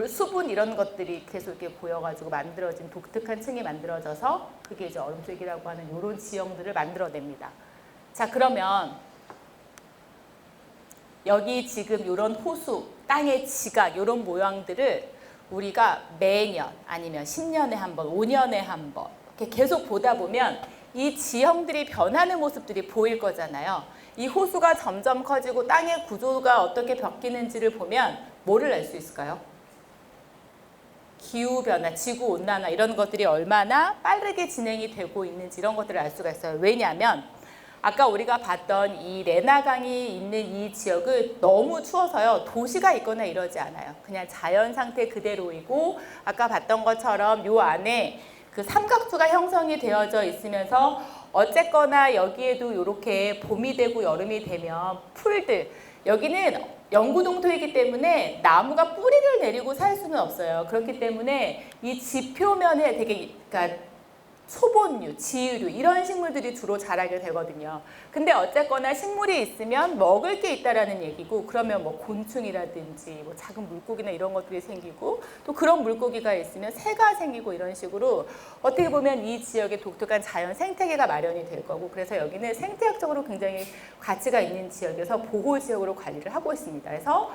수분 이런 것들이 계속 이렇게 보여가지고 만들어진 독특한 층이 만들어져서 그게 이제 얼음색이라고 하는 이런 지형들을 만들어냅니다. 자, 그러면 여기 지금 이런 호수, 땅의 지각 이런 모양들을 우리가 매년 아니면 10년에 한 번, 5년에 한 번 이렇게 계속 보다 보면 이 지형들이 변하는 모습들이 보일 거잖아요. 이 호수가 점점 커지고 땅의 구조가 어떻게 바뀌는지를 보면 뭐를 알 수 있을까요? 기후변화, 지구온난화 이런 것들이 얼마나 빠르게 진행이 되고 있는지 이런 것들을 알 수가 있어요. 왜냐하면 아까 우리가 봤던 이 레나강이 있는 이 지역은 너무 추워서요. 도시가 있거나 이러지 않아요. 그냥 자연 상태 그대로이고 아까 봤던 것처럼 요 안에 그 삼각수가 형성이 되어져 있으면서 어쨌거나 여기에도 이렇게 봄이 되고 여름이 되면 풀들, 여기는 영구동토이기 때문에 나무가 뿌리를 내리고 살 수는 없어요. 그렇기 때문에 이 지표면에 되게 그러니까 소본류, 지유류 이런 식물들이 주로 자라게 되거든요. 근데 어쨌거나 식물이 있으면 먹을 게 있다라는 얘기고, 그러면 뭐 곤충이라든지 뭐 작은 물고기나 이런 것들이 생기고, 또 그런 물고기가 있으면 새가 생기고 이런 식으로 어떻게 보면 이 지역에 독특한 자연 생태계가 마련이 될 거고, 그래서 여기는 생태학적으로 굉장히 가치가 있는 지역에서 보호지역으로 관리를 하고 있습니다. 그래서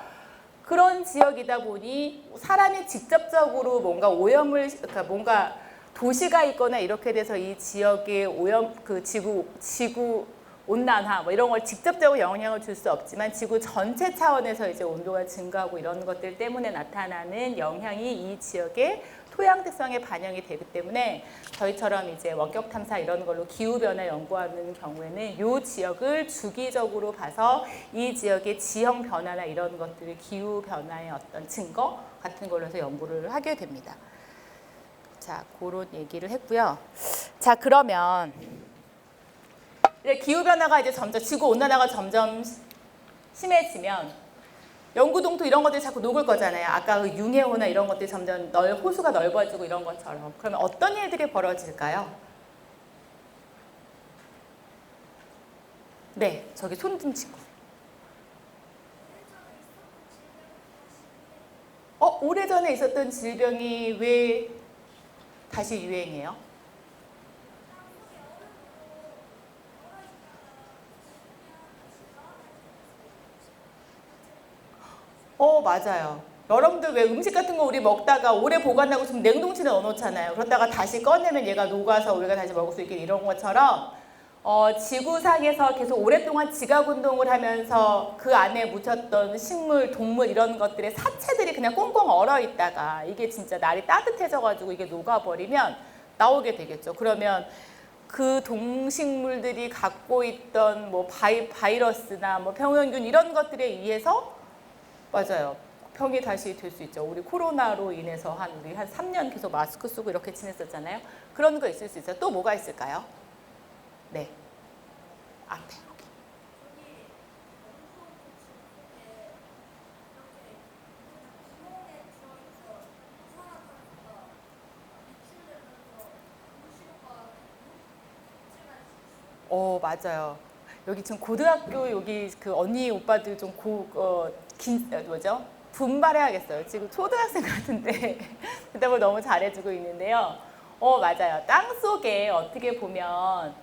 그런 지역이다 보니 사람이 직접적으로 뭔가 오염을, 그러니까 뭔가 도시가 있거나 이렇게 돼서 이 지역의 오염, 그 지구 온난화 뭐 이런 걸 직접적으로 영향을 줄 수 없지만 지구 전체 차원에서 이제 온도가 증가하고 이런 것들 때문에 나타나는 영향이 이 지역의 토양 특성에 반영이 되기 때문에 저희처럼 이제 원격 탐사 이런 걸로 기후 변화 연구하는 경우에는 이 지역을 주기적으로 봐서 이 지역의 지형 변화나 이런 것들을 기후 변화의 어떤 증거 같은 걸로 해서 연구를 하게 됩니다. 자, 그런 얘기를 했고요. 자, 그러면 이제 기후 변화가 이제 점점 지구 온난화가 점점 심해지면 영구동토 이런 것들이 자꾸 녹을 거잖아요. 아까 그 융해호나 이런 것들이 점점 호수가 넓어지고 이런 것처럼. 그러면 어떤 일들이 벌어질까요? 네, 저기 손 든 친구. 오래전에 있었던 질병이 왜 다시 유행해요? 맞아요. 여러분들 왜 음식 같은 거 우리 먹다가 오래 보관하고 좀 냉동실에 넣어놓잖아요. 그러다가 다시 꺼내면 얘가 녹아서 우리가 다시 먹을 수 있게 이런 것처럼 지구상에서 계속 오랫동안 지각운동을 하면서 그 안에 묻혔던 식물, 동물 이런 것들의 사체들이 그냥 꽁꽁 얼어있다가 이게 진짜 날이 따뜻해져가지고 이게 녹아버리면 나오게 되겠죠. 그러면 그 동식물들이 갖고 있던 뭐 바이러스나 뭐 병원균 이런 것들에 의해서 맞아요. 병이 다시 될 수 있죠. 우리 코로나로 인해서 우리 한 3년 계속 마스크 쓰고 이렇게 지냈었잖아요. 그런 거 있을 수 있어요. 또 뭐가 있을까요? 네. 앞에 여기. 맞아요. 여기 지금 고등학교 여기 그 언니 오빠들 좀 뭐죠? 분발해야겠어요. 지금 초등학생 같은데 대답을 너무 잘해주고 있는데요. 맞아요. 땅 속에 어떻게 보면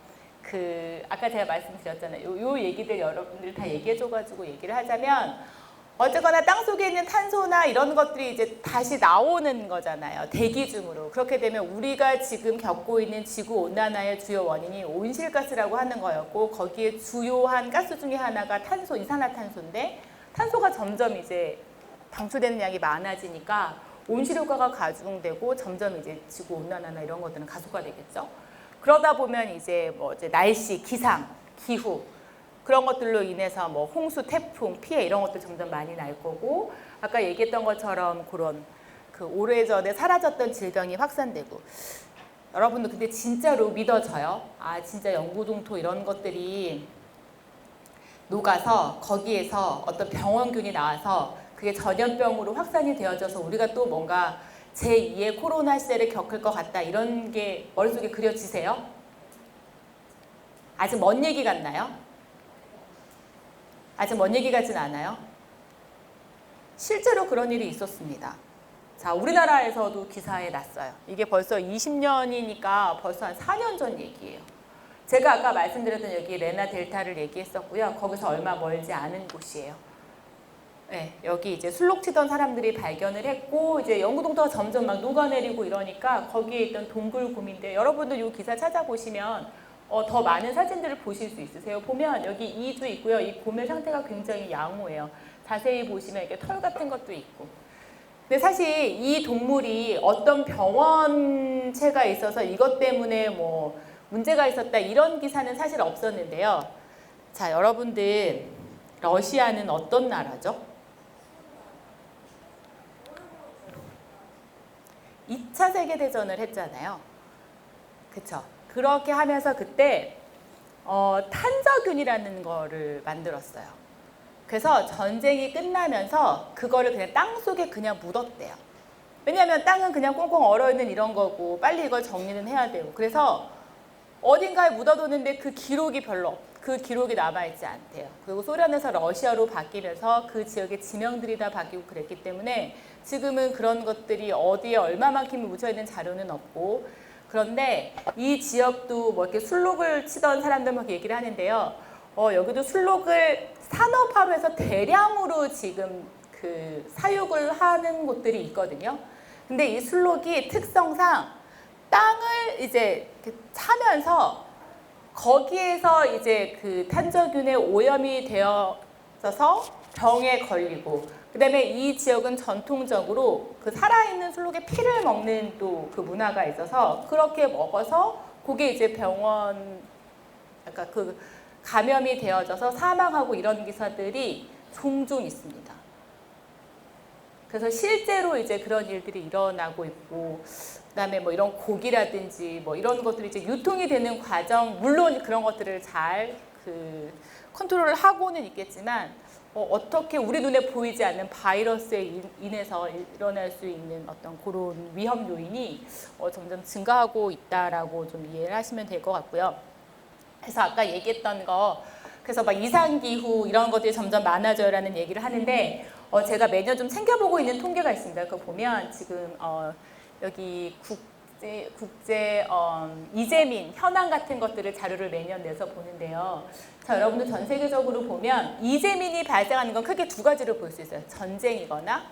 아까 제가 말씀드렸잖아요. 요 얘기들 여러분들 다 얘기해줘가지고 얘기를 하자면 어쨌거나 땅 속에 있는 탄소나 이런 것들이 이제 다시 나오는 거잖아요. 대기 중으로. 그렇게 되면 우리가 지금 겪고 있는 지구 온난화의 주요 원인이 온실가스라고 하는 거였고 거기에 주요한 가스 중에 하나가 탄소, 이산화탄소인데 탄소가 점점 이제 방출되는 양이 많아지니까 온실효과가 가중되고 점점 이제 지구 온난화나 이런 것들은 가속화되겠죠. 그러다 보면 이제 날씨, 기상, 기후 그런 것들로 인해서 뭐 홍수, 태풍, 피해 이런 것들 점점 많이 날 거고 아까 얘기했던 것처럼 그런 오래전에 사라졌던 질병이 확산되고 여러분들 근데 진짜로 믿어져요? 진짜 영구동토 이런 것들이 녹아서 거기에서 어떤 병원균이 나와서 그게 전염병으로 확산이 되어져서 우리가 또 뭔가 제2의 코로나 시대를 겪을 것 같다 이런 게 머릿속에 그려지세요? 아직 먼 얘기 같나요? 아직 먼 얘기 같진 않아요? 실제로 그런 일이 있었습니다. 자, 우리나라에서도 기사에 났어요. 이게 벌써 20년이니까 벌써 한 4년 전 얘기예요. 제가 아까 말씀드렸던 여기 레나 델타를 얘기했었고요. 거기서 얼마 멀지 않은 곳이에요. 네, 여기 이제 술록 치던 사람들이 발견을 했고 이제 영구동토가 점점 막 녹아내리고 이러니까 거기에 있던 동굴곰인데 여러분들 이 기사 찾아보시면 더 많은 사진들을 보실 수 있으세요. 보면 여기 이도 있고요. 이 곰의 상태가 굉장히 양호해요. 자세히 보시면 이렇게 털 같은 것도 있고. 근데 사실 이 동물이 어떤 병원체가 있어서 이것 때문에 뭐 문제가 있었다 이런 기사는 사실 없었는데요. 자, 여러분들 러시아는 어떤 나라죠? 2차 세계대전을 했잖아요. 그쵸? 그렇게 하면서 그때 탄저균이라는 거를 만들었어요. 그래서 전쟁이 끝나면서 그거를 그냥 땅 속에 그냥 묻었대요. 왜냐하면 땅은 그냥 꽁꽁 얼어있는 이런 거고 빨리 이걸 정리는 해야 되고 그래서 어딘가에 묻어뒀는데 그 기록이 남아있지 않대요. 그리고 소련에서 러시아로 바뀌면서 그 지역의 지명들이 다 바뀌고 그랬기 때문에 지금은 그런 것들이 어디에 얼마만큼 묻혀있는 자료는 없고 그런데 이 지역도 뭐 이렇게 술록을 치던 사람들 막 얘기를 하는데요. 여기도 술록을 산업화로 해서 대량으로 지금 사육을 하는 곳들이 있거든요. 근데 이 술록이 특성상 땅을 이제 차면서 거기에서 이제 탄저균에 오염이 되어서 병에 걸리고 그 다음에 이 지역은 전통적으로 살아있는 술록의 피를 먹는 또 그 문화가 있어서 그렇게 먹어서 그게 이제 병원 약간 감염이 되어져서 사망하고 이런 기사들이 종종 있습니다. 그래서 실제로 이제 그런 일들이 일어나고 있고 그다음에 뭐 이런 고기라든지 뭐 이런 것들이 이제 유통이 되는 과정 물론 그런 것들을 잘 컨트롤을 하고는 있겠지만 어떻게 우리 눈에 보이지 않는 바이러스에 인해서 일어날 수 있는 어떤 그런 위험 요인이 점점 증가하고 있다라고 좀 이해를 하시면 될 것 같고요. 그래서 아까 얘기했던 거, 그래서 막 이상기후 이런 것들이 점점 많아져요라는 얘기를 하는데 제가 매년 좀 챙겨보고 있는 통계가 있습니다. 그거 보면 지금 여기 국제 이재민 현황 같은 것들을 자료를 매년 내서 보는데요. 자, 여러분들 전 세계적으로 보면 이재민이 발생하는 건 크게 두 가지로 볼 수 있어요. 전쟁이거나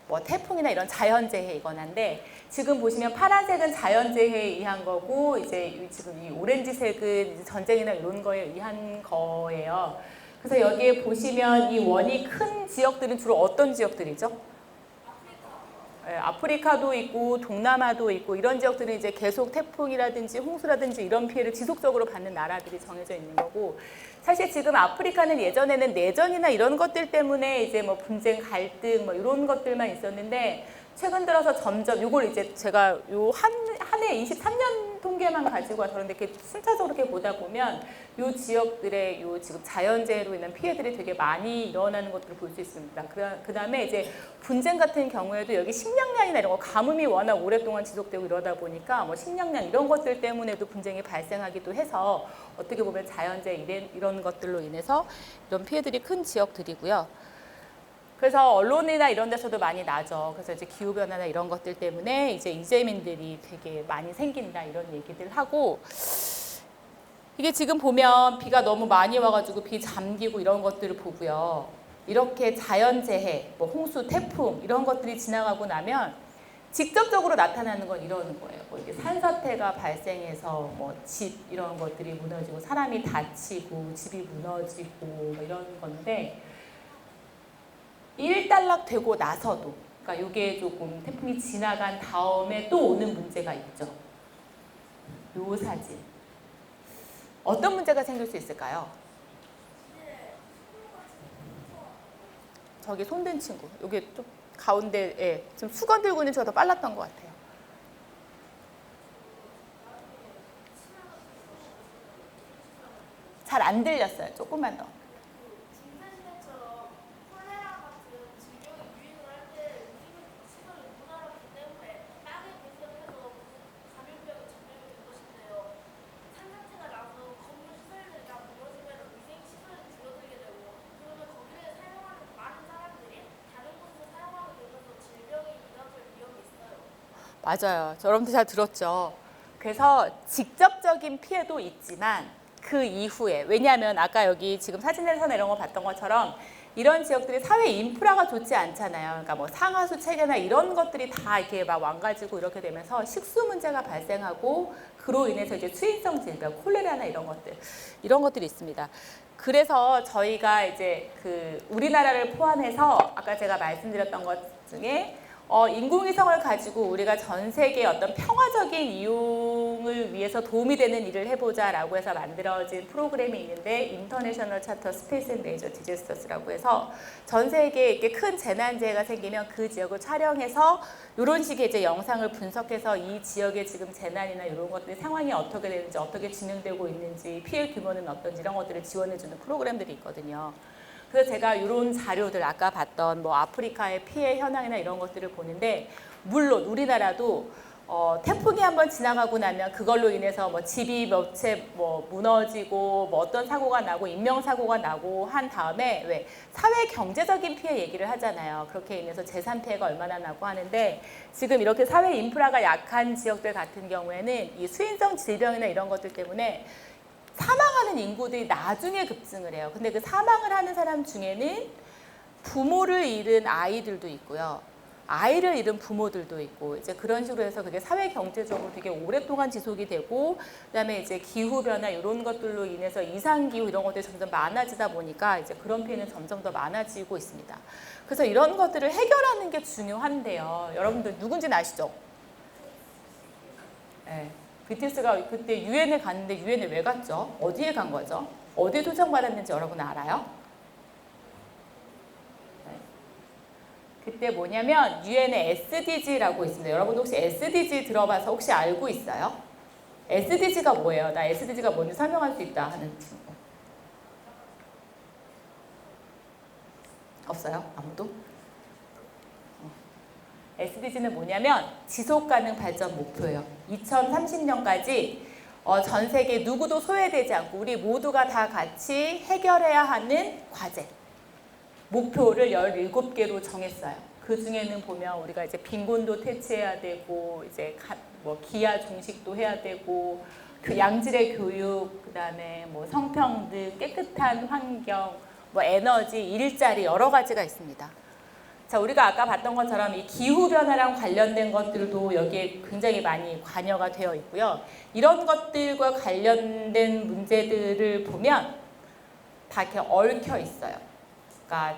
뭐 태풍이나 이런 자연재해이거나인데, 지금 보시면 파란색은 자연재해에 의한 거고 이제 지금 이 오렌지색은 이제 전쟁이나 이런 거에 의한 거예요. 그래서 여기에 보시면 이 원이 큰 지역들은 주로 어떤 지역들이죠? 아프리카도 있고 동남아도 있고 이런 지역들은 이제 계속 태풍이라든지 홍수라든지 이런 피해를 지속적으로 받는 나라들이 정해져 있는 거고, 사실 지금 아프리카는 예전에는 내전이나 이런 것들 때문에 이제 뭐 분쟁, 갈등 뭐 이런 것들만 있었는데, 최근 들어서 점점 요걸 이제 제가 요 한 해 23년 통계만 가지고 와서 그런데 이렇게 순차적으로 이렇게 보다 보면 요 지역들의 요 지금 자연재해로 인한 피해들이 되게 많이 일어나는 것들을 볼 수 있습니다. 그다음에 이제 분쟁 같은 경우에도 여기 식량난이나 이런 거, 가뭄이 워낙 오랫동안 지속되고 이러다 보니까 뭐 식량난 이런 것들 때문에도 분쟁이 발생하기도 해서 어떻게 보면 자연재해 이런 것들로 인해서 이런 피해들이 큰 지역들이고요. 그래서 언론이나 이런 데서도 많이 나죠. 그래서 이제 기후변화나 이런 것들 때문에 이제 이재민들이 되게 많이 생긴다 이런 얘기들 하고, 이게 지금 보면 비가 너무 많이 와가지고 비 잠기고 이런 것들을 보고요. 이렇게 자연재해, 뭐 홍수, 태풍 이런 것들이 지나가고 나면 직접적으로 나타나는 건 이러는 거예요. 뭐 이게 산사태가 발생해서 뭐 집 이런 것들이 무너지고 사람이 다치고 집이 무너지고 뭐 이런 건데, 일단락 되고 나서도, 그러니까 이게 조금 태풍이 지나간 다음에 또 오는 문제가 있죠. 요 사진. 어떤 문제가 생길 수 있을까요? 저기 손든 친구. 여기 좀 가운데에 좀 수건 들고 있는 친구가 더 빨랐던 것 같아요. 잘 안 들렸어요. 조금만 더. 맞아요. 여러분들 잘 들었죠? 그래서 직접적인 피해도 있지만 그 이후에, 왜냐하면 아까 여기 지금 사진에서나 이런 거 봤던 것처럼 이런 지역들이 사회 인프라가 좋지 않잖아요. 그러니까 뭐 상하수 체계나 이런 것들이 다 이렇게 막 망가지고 이렇게 되면서 식수 문제가 발생하고, 그로 인해서 이제 수인성 질병, 콜레라나 이런 것들이 있습니다. 그래서 저희가 이제 그 우리나라를 포함해서 아까 제가 말씀드렸던 것 중에 인공위성을 가지고 우리가 전 세계의 어떤 평화적인 이용을 위해서 도움이 되는 일을 해보자라고 해서 만들어진 프로그램이 있는데, 인터내셔널 차터 스페이스 앤 메이저 디제스터스라고 해서 전 세계에 이렇게 큰 재난재해가 생기면 그 지역을 촬영해서 이런 식의 이제 영상을 분석해서 이 지역의 지금 재난이나 이런 것들 상황이 어떻게 되는지, 어떻게 진행되고 있는지, 피해 규모는 어떤지 이런 것들을 지원해주는 프로그램들이 있거든요. 그래서 제가 이런 자료들 아까 봤던 뭐 아프리카의 피해 현황이나 이런 것들을 보는데, 물론 우리나라도 태풍이 한번 지나가고 나면 그걸로 인해서 뭐 집이 몇 채 뭐 무너지고 뭐 어떤 사고가 나고 인명사고가 나고 한 다음에 왜 사회 경제적인 피해 얘기를 하잖아요. 그렇게 인해서 재산 피해가 얼마나 나고 하는데, 지금 이렇게 사회 인프라가 약한 지역들 같은 경우에는 이 수인성 질병이나 이런 것들 때문에 사망하는 인구들이 나중에 급증을 해요. 근데 그 사망을 하는 사람 중에는 부모를 잃은 아이들도 있고요. 아이를 잃은 부모들도 있고, 이제 그런 식으로 해서 그게 사회 경제적으로 되게 오랫동안 지속이 되고, 그다음에 이제 기후 변화 이런 것들로 인해서 이상 기후 이런 것들이 점점 많아지다 보니까 이제 그런 피해는 점점 더 많아지고 있습니다. 그래서 이런 것들을 해결하는 게 중요한데요. 여러분들 누군지는 아시죠? 네. BTS가 그때 유엔에 갔는데 유엔에 왜 갔죠? 어디에 간 거죠? 어디에 초청받았는지 여러분 알아요? 네. 그때 뭐냐면 유엔의 SDG라고 있습니다. 여러분 혹시 SDG 들어봐서 혹시 알고 있어요? SDG가 뭐예요? 나 SDG가 뭔지 설명할 수 있다 하는 친구. 알았어요? 아무도? SDG는 뭐냐면 지속가능 발전 목표예요. 2030년까지 전 세계 누구도 소외되지 않고 우리 모두가 다 같이 해결해야 하는 과제, 목표를 17개로 정했어요. 그 중에는 보면 우리가 이제 빈곤도 퇴치해야 되고, 이제 뭐 기아 종식도 해야 되고, 그 양질의 교육, 그다음에 뭐 성평등, 깨끗한 환경, 뭐 에너지, 일자리 여러 가지가 있습니다. 자, 우리가 아까 봤던 것처럼 이 기후 변화랑 관련된 것들도 여기에 굉장히 많이 관여가 되어 있고요. 이런 것들과 관련된 문제들을 보면 다 이렇게 얽혀 있어요. 그러니까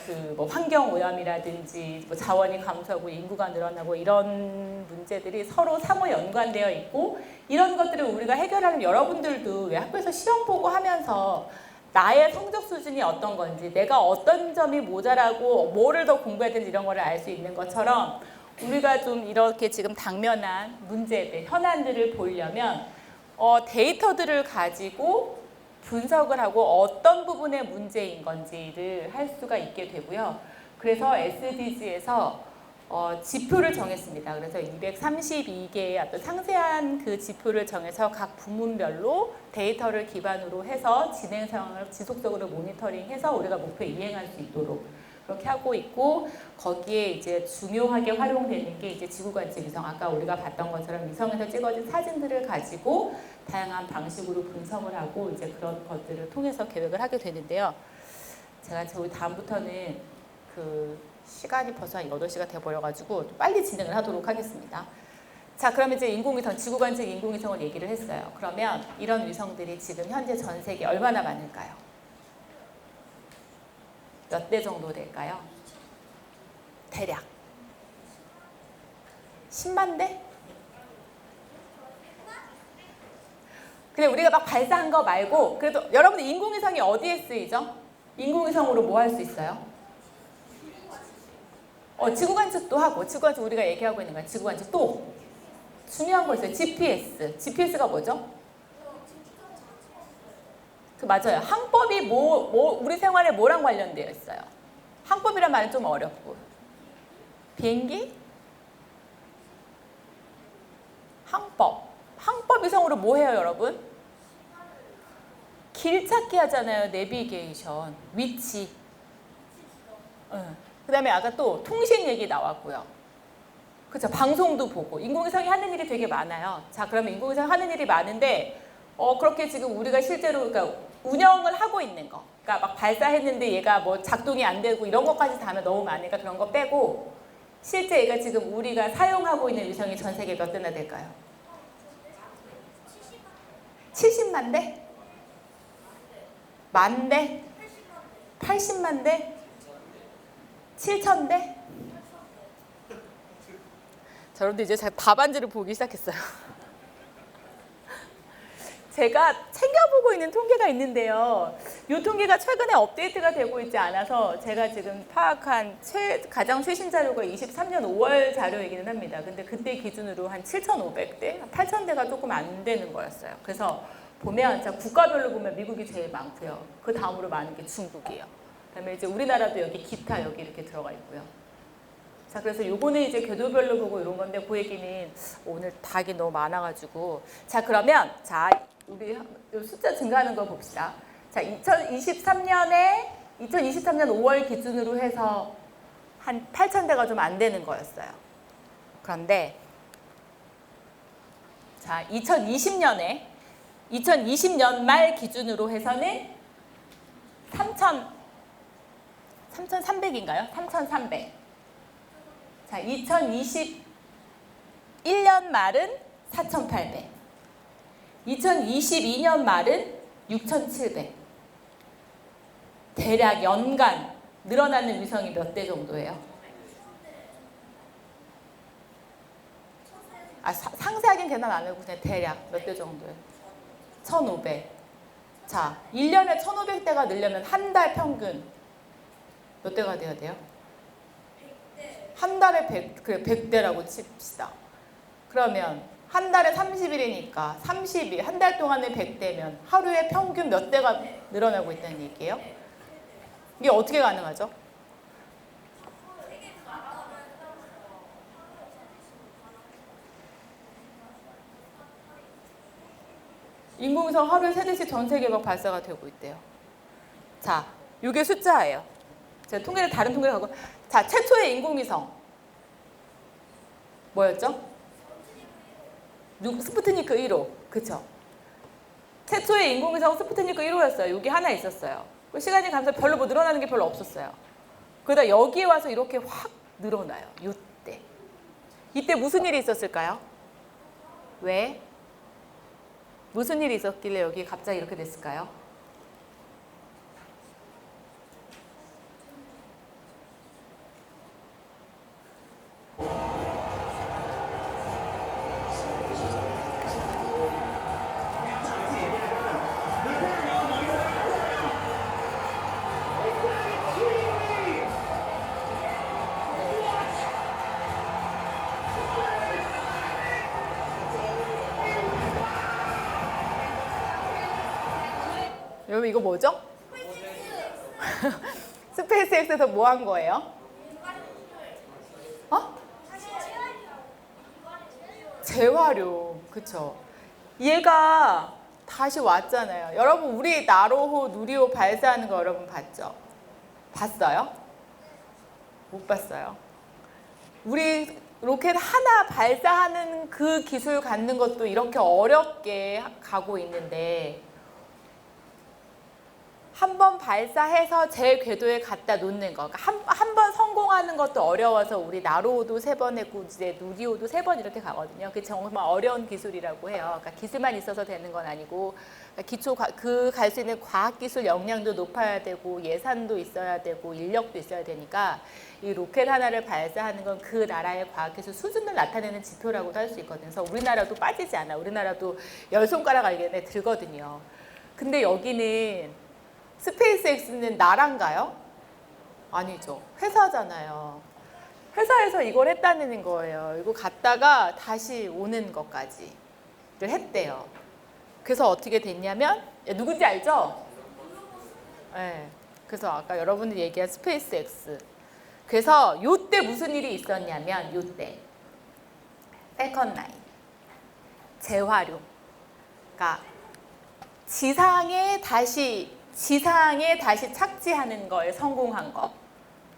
그 뭐 환경 오염이라든지 뭐 자원이 감소하고 인구가 늘어나고 이런 문제들이 서로 상호 연관되어 있고, 이런 것들을 우리가 해결하려면 여러분들도 왜 학교에서 시험 보고 하면서 나의 성적 수준이 어떤 건지, 내가 어떤 점이 모자라고 뭐를 더 공부해야 되는지 이런 거를 알 수 있는 것처럼, 우리가 좀 이렇게 지금 당면한 문제들, 현안들을 보려면 데이터들을 가지고 분석을 하고 어떤 부분의 문제인 건지를 할 수가 있게 되고요. 그래서 SDG에서 지표를 정했습니다. 그래서 232개의 어떤 상세한 그 지표를 정해서 각 부문별로 데이터를 기반으로 해서 진행 상황을 지속적으로 모니터링해서 우리가 목표에 이행할 수 있도록 그렇게 하고 있고, 거기에 이제 중요하게 활용되는 게 이제 지구관측 위성, 아까 우리가 봤던 것처럼 위성에서 찍어진 사진들을 가지고 다양한 방식으로 분석을 하고 이제 그런 것들을 통해서 계획을 하게 되는데요. 제가 저희 다음부터는 그 시간이 벌써 한 8시가 돼버려가지고 빨리 진행을 하도록 하겠습니다. 자, 그럼 이제 인공위성, 지구관측 인공위성을 얘기를 했어요. 그러면 이런 위성들이 지금 현재 전 세계에 얼마나 많을까요? 몇 대 정도 될까요? 대략 10만 대? 근데 우리가 막 발사한 거 말고, 그래도 여러분들 인공위성이 어디에 쓰이죠? 인공위성으로 뭐 할 수 있어요? 지구관측도 하고, 지구관측 우리가 얘기하고 있는 거야. 지구관측 또 중요한 거 있어요. GPS. GPS가 뭐죠? 그 맞아요. 항법이 우리 생활에 뭐랑 관련되어 있어요? 항법이란 말은 좀 어렵고. 비행기? 항법. 항법 위성으로 뭐 해요, 여러분? 길 찾기 하잖아요. 내비게이션. 위치. 그 다음에 아까 또 통신 얘기 나왔고요. 그렇죠. 방송도 보고. 인공위성이 하는 일이 되게 많아요. 자, 그러면 인공위성이 하는 일이 많은데 그렇게 지금 우리가 실제로 그러니까 운영을 하고 있는 거, 그러니까 막 발사했는데 얘가 뭐 작동이 안 되고 이런 것까지 다 하면 너무 많으니까 그런 거 빼고, 실제 얘가 지금 우리가 사용하고 있는 위성이 전 세계에 몇 대나 될까요? 70만 대? 만 대? 80만 대? 7천 대? 자, 여러분들 이제 답안지를 보기 시작했어요. 제가 챙겨보고 있는 통계가 있는데요. 이 통계가 최근에 업데이트가 되고 있지 않아서 제가 지금 파악한 가장 최신 자료가 23년 5월 자료이기는 합니다. 근데 그때 기준으로 한 7,500대, 8,000대가 조금 안 되는 거였어요. 그래서 보면 자, 국가별로 보면 미국이 제일 많고요. 그 다음으로 많은 게 중국이에요. 그다음에 이제 우리나라도 여기 기타 여기 이렇게 들어가 있고요. 자, 그래서 요거는 이제 궤도별로 보고 이런 건데 그 얘기는 오늘 답이 너무 많아가지고, 자, 그러면 자, 우리 숫자 증가하는 거 봅시다. 자, 2023년 5월 기준으로 해서 한 8,000대가 좀 안 되는 거였어요. 그런데 자, 2020년 말 기준으로 해서는 3,300인가요? 3,300. 자, 2021년 말은 4,800. 2022년 말은 6,700. 대략 연간 늘어나는 위성이 몇 대 정도예요? 상세하긴 계산 안 하고 그냥 대략 몇 대 정도예요? 1,500. 자, 1년에 1,500대가 늘려면 한 달 평균 몇 대가 돼야 돼요? 한 달에 100대라고 칩시다. 그러면 한 달에 30일이니까 30일, 한 달 동안에 100대면 하루에 평균 몇 대가 늘어나고 있다는 얘기예요? 이게 어떻게 가능하죠? 인공위성 하루에 3대씩 전 세계에 막 발사가 되고 있대요. 자, 이게 숫자예요. 제가 통계를 다른 통계를 하고. 자, 최초의 인공위성 뭐였죠? 스푸트니크 1호. 그쵸? 최초의 인공위성 스푸트니크 1호였어요. 여기 하나 있었어요. 시간이 가면서 별로 뭐 늘어나는 게 별로 없었어요. 그러다 여기에 와서 이렇게 확 늘어나요. 이때. 이때 무슨 일이 있었을까요? 왜? 무슨 일이 있었길래 여기 갑자기 이렇게 됐을까요? 여러분 이거 뭐죠? 스페이스X에서 뭐 한 거예요? 어? 재활용. 그쵸? 얘가 다시 왔잖아요. 여러분 우리 나로호, 누리호 발사하는 거 여러분 봤죠? 봤어요? 못 봤어요. 우리 로켓 하나 발사하는 그 기술 갖는 것도 이렇게 어렵게 가고 있는데 한 번 발사해서 제 궤도에 갖다 놓는 거. 그러니까 한 번 성공하는 것도 어려워서 우리 나로호도 3번 했고 이제 누리호도 3번 이렇게 가거든요. 그게 정말 어려운 기술이라고 해요. 그러니까 기술만 있어서 되는 건 아니고 그러니까 갈 수 있는 과학 기술 역량도 높아야 되고 예산도 있어야 되고 인력도 있어야 되니까 이 로켓 하나를 발사하는 건 그 나라의 과학 기술 수준을 나타내는 지표라고도 할 수 있거든요. 그래서 우리나라도 빠지지 않아. 우리나라도 10손가락 알게 들거든요. 근데 여기는 스페이스X는 나라인가요? 아니죠. 회사잖아요. 회사에서 이걸 했다는 거예요. 이거 갔다가 다시 오는 것까지를 했대요. 그래서 어떻게 됐냐면 누군지 알죠? 네. 그래서 아까 여러분이 얘기한 스페이스X. 그래서 요때 무슨 일이 있었냐면 요때 세컨라인 재활용. 그러니까 지상에 다시 착지하는 거에 성공한 거.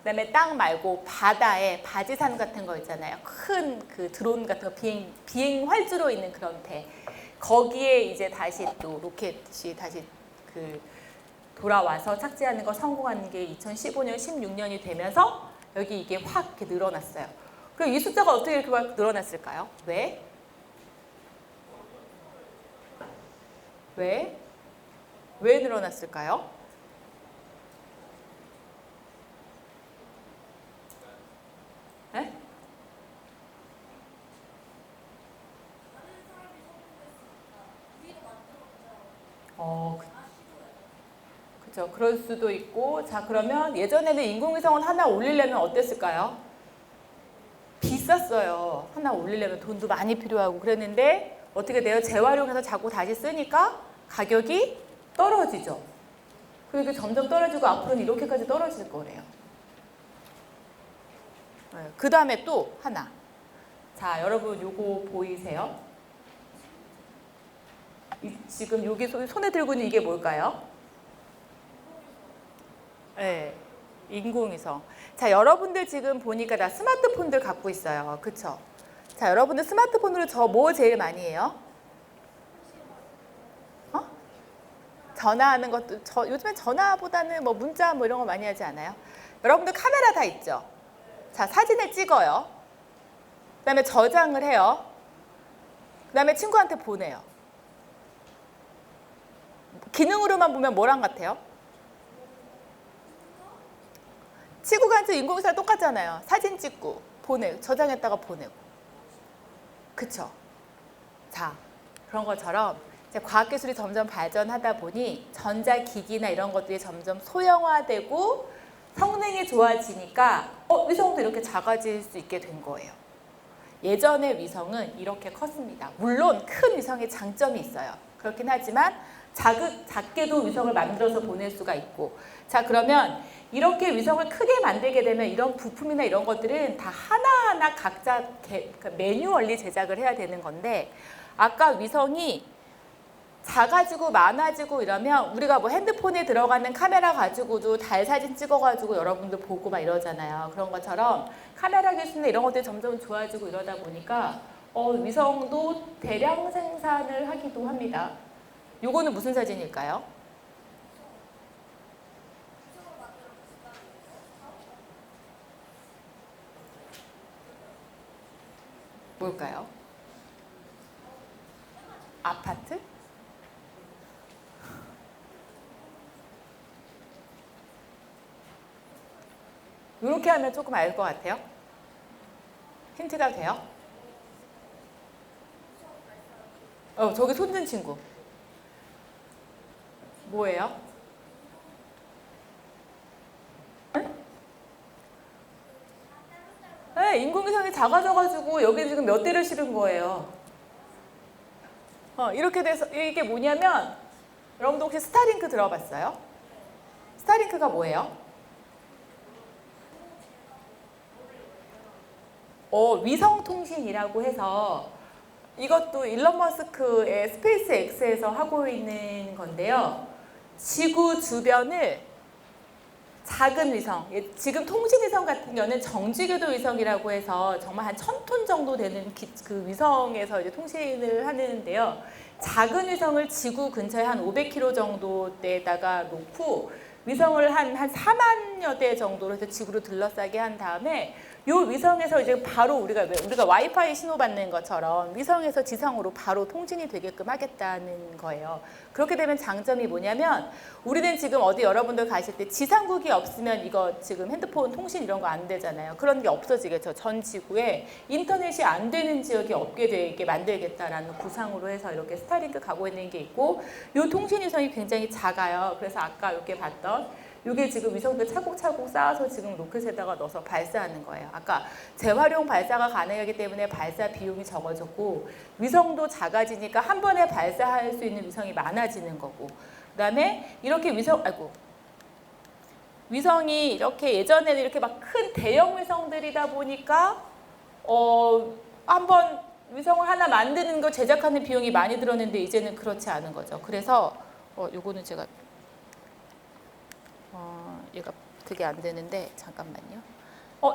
그다음에 땅 말고 바다에 바지산 같은 거 있잖아요. 큰 그 드론 같은 거 비행 활주로 있는 그런 배. 거기에 이제 다시 또 로켓이 다시 그 돌아와서 착지하는 거 성공하는 게 2015년, 16년이 되면서 여기 이게 확 이렇게 늘어났어요. 그럼 이 숫자가 어떻게 이렇게 막 늘어났을까요? 왜? 왜 늘어났을까요? 네? 그렇죠. 그럴 수도 있고. 자, 그러면 예전에는 인공위성을 하나 올리려면 어땠을까요? 비쌌어요. 하나 올리려면 돈도 많이 필요하고 그랬는데 어떻게 돼요? 재활용해서 자꾸 다시 쓰니까 가격이 떨어지죠. 그리고 점점 떨어지고 앞으로는 이렇게까지 떨어질 거래요. 네, 그 다음에 또 하나. 자, 여러분 요거 보이세요? 지금 여기 손에 들고 있는 이게 뭘까요? 네, 인공위성. 자, 여러분들 지금 보니까 다 스마트폰들 갖고 있어요. 그쵸? 자, 여러분들 스마트폰으로 저 뭐 제일 많이 해요? 전화하는 것도 요즘엔 전화보다는 뭐 문자 뭐 이런 거 많이 하지 않아요? 여러분들 카메라 다 있죠? 자, 사진을 찍어요. 그다음에 저장을 해요. 그다음에 친구한테 보내요. 기능으로만 보면 뭐랑 같아요? 지구관측 인공위성 똑같잖아요. 사진 찍고 보내고 저장했다가 보내고. 그쵸? 자, 그런 것처럼 과학기술이 점점 발전하다 보니 전자기기나 이런 것들이 점점 소형화되고 성능이 좋아지니까 위성도 이렇게 작아질 수 있게 된 거예요. 예전의 위성은 이렇게 컸습니다. 물론 큰 위성의 장점이 있어요. 그렇긴 하지만 작게도 위성을 만들어서 보낼 수가 있고. 자, 그러면 이렇게 위성을 크게 만들게 되면 이런 부품이나 이런 것들은 다 하나하나 각자 매뉴얼리 제작을 해야 되는 건데, 아까 위성이 작아지고 많아지고 이러면 우리가 뭐 핸드폰에 들어가는 카메라 가지고도 달 사진 찍어가지고 여러분들 보고 막 이러잖아요. 그런 것처럼 카메라 기술이나 이런 것들이 점점 좋아지고 이러다 보니까 위성도 대량 생산을 하기도 합니다. 요거는 무슨 사진일까요? 뭘까요? 아파트? 이렇게 하면 조금 알 것 같아요. 힌트가 돼요? 저기 손든 친구. 뭐예요? 네, 인공위성이 작아져가지고 여기 지금 몇 대를 실은 거예요. 이렇게 돼서 이게 뭐냐면, 여러분도 혹시 스타링크 들어봤어요? 스타링크가 뭐예요? 위성통신이라고 해서 이것도 일론 머스크의 스페이스 X에서 하고 있는 건데요. 지구 주변을 작은 위성, 지금 통신위성 같은 경우는 정지궤도 위성이라고 해서 정말 한 1000톤 정도 되는 그 위성에서 이제 통신을 하는데요. 작은 위성을 지구 근처에 한 500km 정도에다가 놓고 위성을 한 4만여 대 정도로 해서 지구로 둘러싸게 한 다음에 요 위성에서 이제 바로 우리가 와이파이 신호 받는 것처럼 위성에서 지상으로 바로 통신이 되게끔 하겠다는 거예요. 그렇게 되면 장점이 뭐냐면, 우리는 지금 어디 여러분들 가실 때 지상국이 없으면 이거 지금 핸드폰 통신 이런 거 안 되잖아요. 그런 게 없어지겠죠. 전 지구에 인터넷이 안 되는 지역이 없게 되게 만들겠다라는 구상으로 해서 이렇게 스타링크 가고 있는 게 있고, 요 통신 위성이 굉장히 작아요. 그래서 아까 이렇게 봤던 이게 지금 위성들 차곡차곡 쌓아서 지금 로켓에다가 넣어서 발사하는 거예요. 아까 재활용 발사가 가능하기 때문에 발사 비용이 적어졌고, 위성도 작아지니까 한 번에 발사할 수 있는 위성이 많아지는 거고, 그다음에 이렇게 위성이 이렇게 예전에는 이렇게 막 큰 대형 위성들이다 보니까 한번 위성을 하나 만드는 거 제작하는 비용이 많이 들었는데 이제는 그렇지 않은 거죠. 그래서 요거는 제가 얘가 그게 안 되는데 잠깐만요.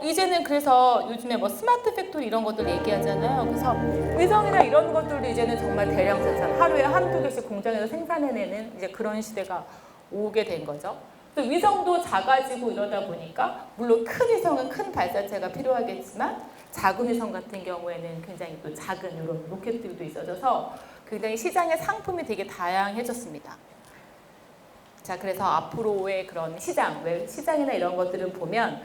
이제는 그래서 요즘에 뭐 스마트 팩토리 이런 것들 얘기하잖아요. 그래서 위성이나 이런 것들도 이제는 정말 대량 생산, 하루에 한두 개씩 공장에서 생산해내는 이제 그런 시대가 오게 된 거죠. 또 위성도 작아지고 이러다 보니까 물론 큰 위성은 큰 발사체가 필요하겠지만 작은 위성 같은 경우에는 굉장히 또 작은 이런 로켓들도 있어져서 굉장히 시장의 상품이 되게 다양해졌습니다. 자, 그래서 앞으로의 그런 시장이나 이런 것들을 보면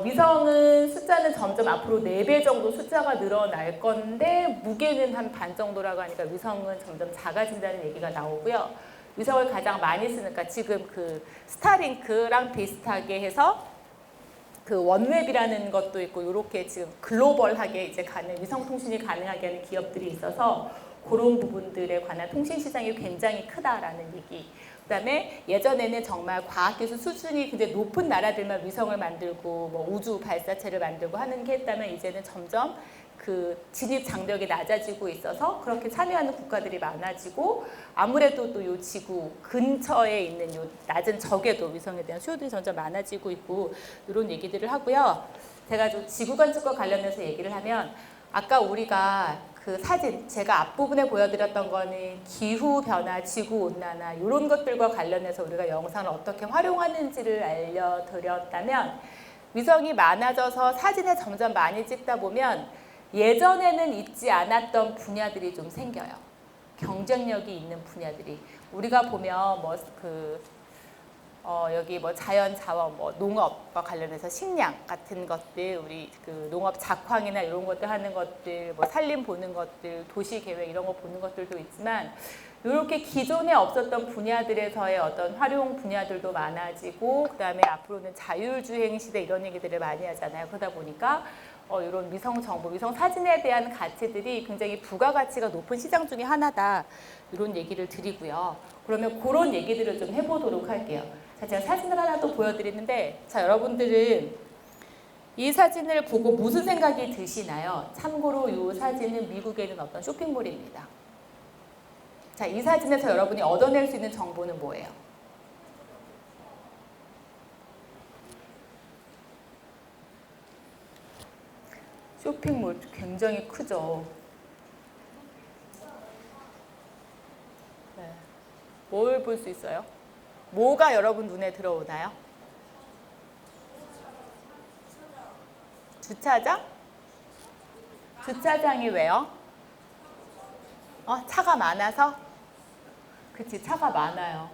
위성은 숫자는 점점 앞으로 4배 정도 숫자가 늘어날 건데 무게는 한 반 정도라고 하니까 위성은 점점 작아진다는 얘기가 나오고요. 위성을 가장 많이 쓰니까 지금 그 스타링크랑 비슷하게 해서 그 원웹이라는 것도 있고 이렇게 지금 글로벌하게 이제 위성 통신이 가능하게 하는 기업들이 있어서 그런 부분들에 관한 통신 시장이 굉장히 크다라는 얘기. 그다음에 예전에는 정말 과학기술 수준이 굉장히 높은 나라들만 위성을 만들고 뭐 우주 발사체를 만들고 하는 게 했다면 이제는 점점 그 진입 장벽이 낮아지고 있어서 그렇게 참여하는 국가들이 많아지고 아무래도 또 요 지구 근처에 있는 요 낮은 적에도 위성에 대한 수요들이 점점 많아지고 있고 이런 얘기들을 하고요. 제가 좀 지구 건축과 관련해서 얘기를 하면 아까 우리가 그 사진 제가 앞부분에 보여드렸던 거는 기후변화, 지구온난화 이런 것들과 관련해서 우리가 영상을 어떻게 활용하는지를 알려드렸다면 위성이 많아져서 사진을 점점 많이 찍다 보면 예전에는 있지 않았던 분야들이 좀 생겨요. 경쟁력이 있는 분야들이. 우리가 보면 여기 뭐 자연자원, 뭐 농업과 관련해서 식량 같은 것들, 우리 그 농업 작황이나 이런 것들 하는 것들, 뭐 산림 보는 것들, 도시 계획 이런 거 보는 것들도 있지만 이렇게 기존에 없었던 분야들에서의 어떤 활용 분야들도 많아지고 그다음에 앞으로는 자율주행 시대 이런 얘기들을 많이 하잖아요. 그러다 보니까 이런 위성 정보, 위성 사진에 대한 가치들이 굉장히 부가가치가 높은 시장 중에 하나다. 이런 얘기를 드리고요. 그러면 그런 얘기들을 좀 해보도록 할게요. 자, 제가 사진을 하나 또 보여드리는데, 자, 여러분들은 이 사진을 보고 무슨 생각이 드시나요? 참고로 이 사진은 미국에 있는 어떤 쇼핑몰입니다. 자, 이 사진에서 여러분이 얻어낼 수 있는 정보는 뭐예요? 쇼핑몰 굉장히 크죠. 네. 뭘 볼 수 있어요? 뭐가 여러분 눈에 들어오나요? 주차장? 주차장이 왜요? 차가 많아서? 그치, 차가 많아요.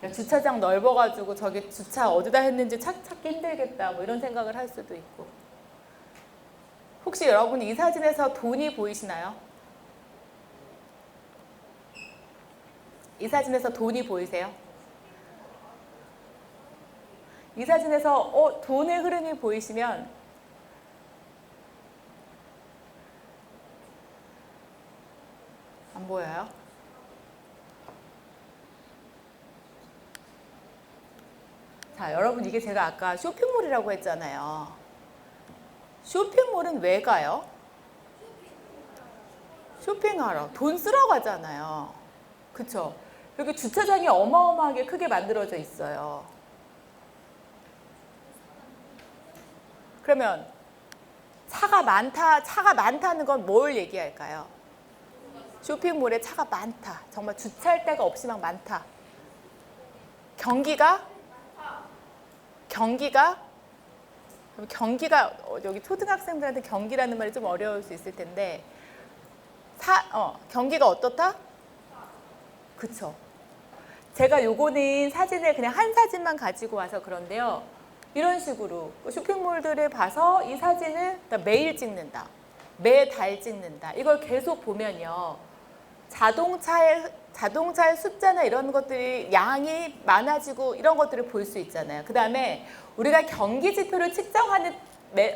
야, 주차장 넓어가지고 저기 주차 어디다 했는지 찾기 힘들겠다, 뭐 이런 생각을 할 수도 있고. 혹시 여러분 이 사진에서 돈이 보이시나요? 이 사진에서 돈이 보이세요? 이 사진에서 돈의 흐름이 보이시면 안 보여요? 자, 여러분 이게 제가 아까 쇼핑몰이라고 했잖아요. 쇼핑몰은 왜 가요? 쇼핑하러. 돈 쓰러 가잖아요. 그쵸? 여기 주차장이 어마어마하게 크게 만들어져 있어요. 그러면 차가 많다는 건 뭘 얘기할까요? 쇼핑몰에 차가 많다. 정말 주차할 데가 없이 막 많다. 경기가 여기 초등학생들한테 경기라는 말이 좀 어려울 수 있을 텐데 경기가 어떻다? 그쵸. 제가 요거는 사진을 그냥 한 사진만 가지고 와서 그런데요. 이런 식으로 쇼핑몰들을 봐서 이 사진을 매일 찍는다. 매달 찍는다. 이걸 계속 보면요. 자동차의 숫자나 이런 것들이 양이 많아지고 이런 것들을 볼 수 있잖아요. 그 다음에 우리가 경기 지표를 측정하는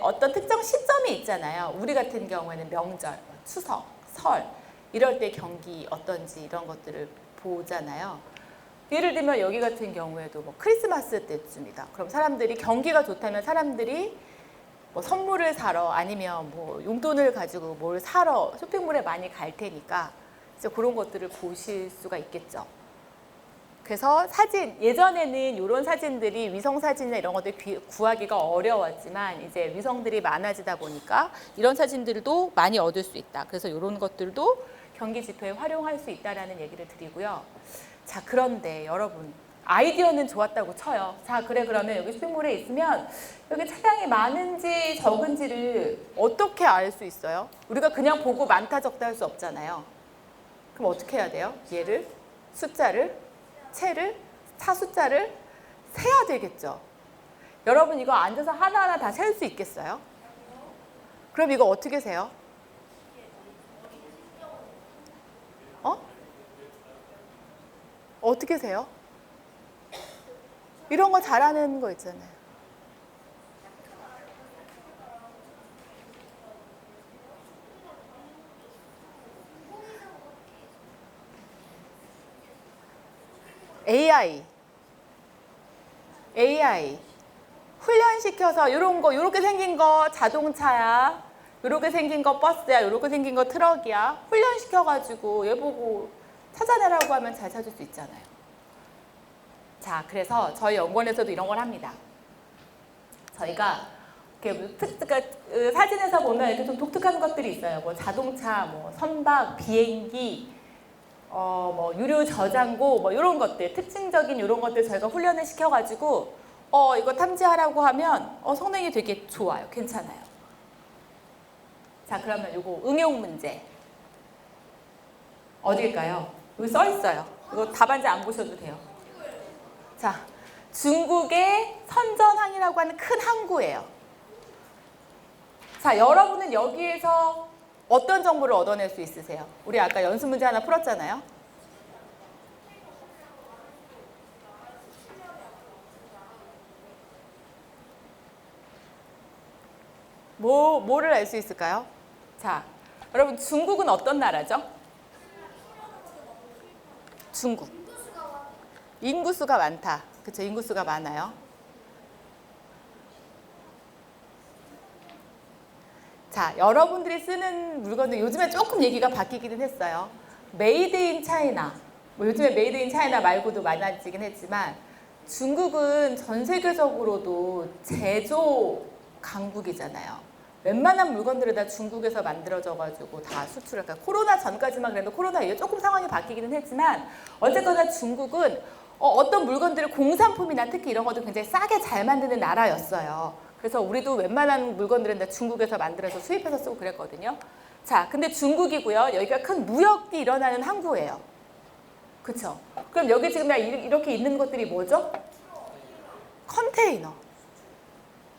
어떤 특정 시점이 있잖아요. 우리 같은 경우에는 명절, 추석, 설 이럴 때 경기 어떤지 이런 것들을 보잖아요. 예를 들면 여기 같은 경우에도 뭐 크리스마스 때쯤이다. 그럼 사람들이 경기가 좋다면 사람들이 뭐 선물을 사러 아니면 뭐 용돈을 가지고 뭘 사러 쇼핑몰에 많이 갈 테니까 이제 그런 것들을 보실 수가 있겠죠. 그래서 예전에는 이런 사진들이 위성 사진이나 이런 것들 구하기가 어려웠지만 이제 위성들이 많아지다 보니까 이런 사진들도 많이 얻을 수 있다. 그래서 이런 것들도 경기 지표에 활용할 수 있다라는 얘기를 드리고요. 자, 그런데 여러분 아이디어는 좋았다고 쳐요. 자, 그래 그러면 여기 쇼핑몰에 있으면 여기 차량이 많은지 적은지를 어떻게 알 수 있어요? 우리가 그냥 보고 많다 적다 할 수 없잖아요. 그럼 어떻게 해야 돼요? 얘를 차 숫자를 세야 되겠죠. 여러분 이거 앉아서 하나하나 다 셀 수 있겠어요? 그럼 이거 어떻게 세요? 어떻게 세요? 이런 거 잘하는 거 있잖아요. AI 훈련시켜서 이런 거 이렇게 생긴 거 자동차야, 이렇게 생긴 거 버스야, 이렇게 생긴 거 트럭이야 훈련시켜가지고 얘 보고 찾아내라고 하면 잘 찾을 수 있잖아요. 자, 그래서 저희 연구원에서도 이런 걸 합니다. 저희가 그러니까 사진에서 보면 이렇게 좀 독특한 것들이 있어요. 뭐 자동차, 뭐 선박, 비행기, 뭐 유료 저장고 뭐 이런 것들 특징적인 이런 것들 저희가 훈련을 시켜가지고 이거 탐지하라고 하면 성능이 되게 좋아요. 괜찮아요. 자, 그러면 이거 응용 문제 어딜까요? 여기 써 있어요. 이거 답안지 안 보셔도 돼요. 자, 중국의 선전항이라고 하는 큰 항구예요. 자, 여러분은 여기에서 어떤 정보를 얻어낼 수 있으세요? 우리 아까 연습 문제 하나 풀었잖아요. 뭐를 알 수 있을까요? 자, 여러분 중국은 어떤 나라죠? 중국. 인구수가 많다. 그쵸, 인구수가 많아요. 자, 여러분들이 쓰는 물건들 요즘에 조금 얘기가 바뀌기는 했어요. 메이드 인 차이나. 뭐 요즘에 메이드 인 차이나 말고도 많아지긴 했지만 중국은 전 세계적으로도 제조 강국이잖아요. 웬만한 물건들을 다 중국에서 만들어져가지고 다 수출을. 그러니까 코로나 전까지만 그래도 코로나 이후에 조금 상황이 바뀌기는 했지만 어쨌거나 중국은 어떤 물건들을 공산품이나 특히 이런 것도 굉장히 싸게 잘 만드는 나라였어요. 그래서 우리도 웬만한 물건들은 다 중국에서 만들어서 수입해서 쓰고 그랬거든요. 자, 근데 중국이고요. 여기가 큰 무역이 일어나는 항구예요. 그쵸? 그럼 여기 지금 이렇게 있는 것들이 뭐죠? 컨테이너.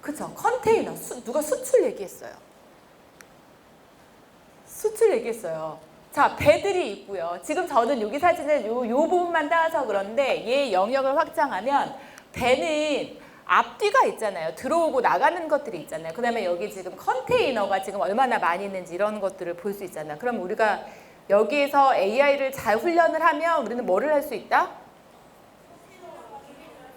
그쵸? 컨테이너. 누가 수출 얘기했어요. 수출 얘기했어요. 자, 배들이 있고요. 지금 저는 여기 사진은 요 부분만 따서 그런데 얘 영역을 확장하면 배는 앞뒤가 있잖아요. 들어오고 나가는 것들이 있잖아요. 그 다음에 여기 지금 컨테이너가 지금 얼마나 많이 있는지 이런 것들을 볼 수 있잖아요. 그럼 우리가 여기에서 AI를 잘 훈련을 하면 우리는 뭐를 할 수 있다?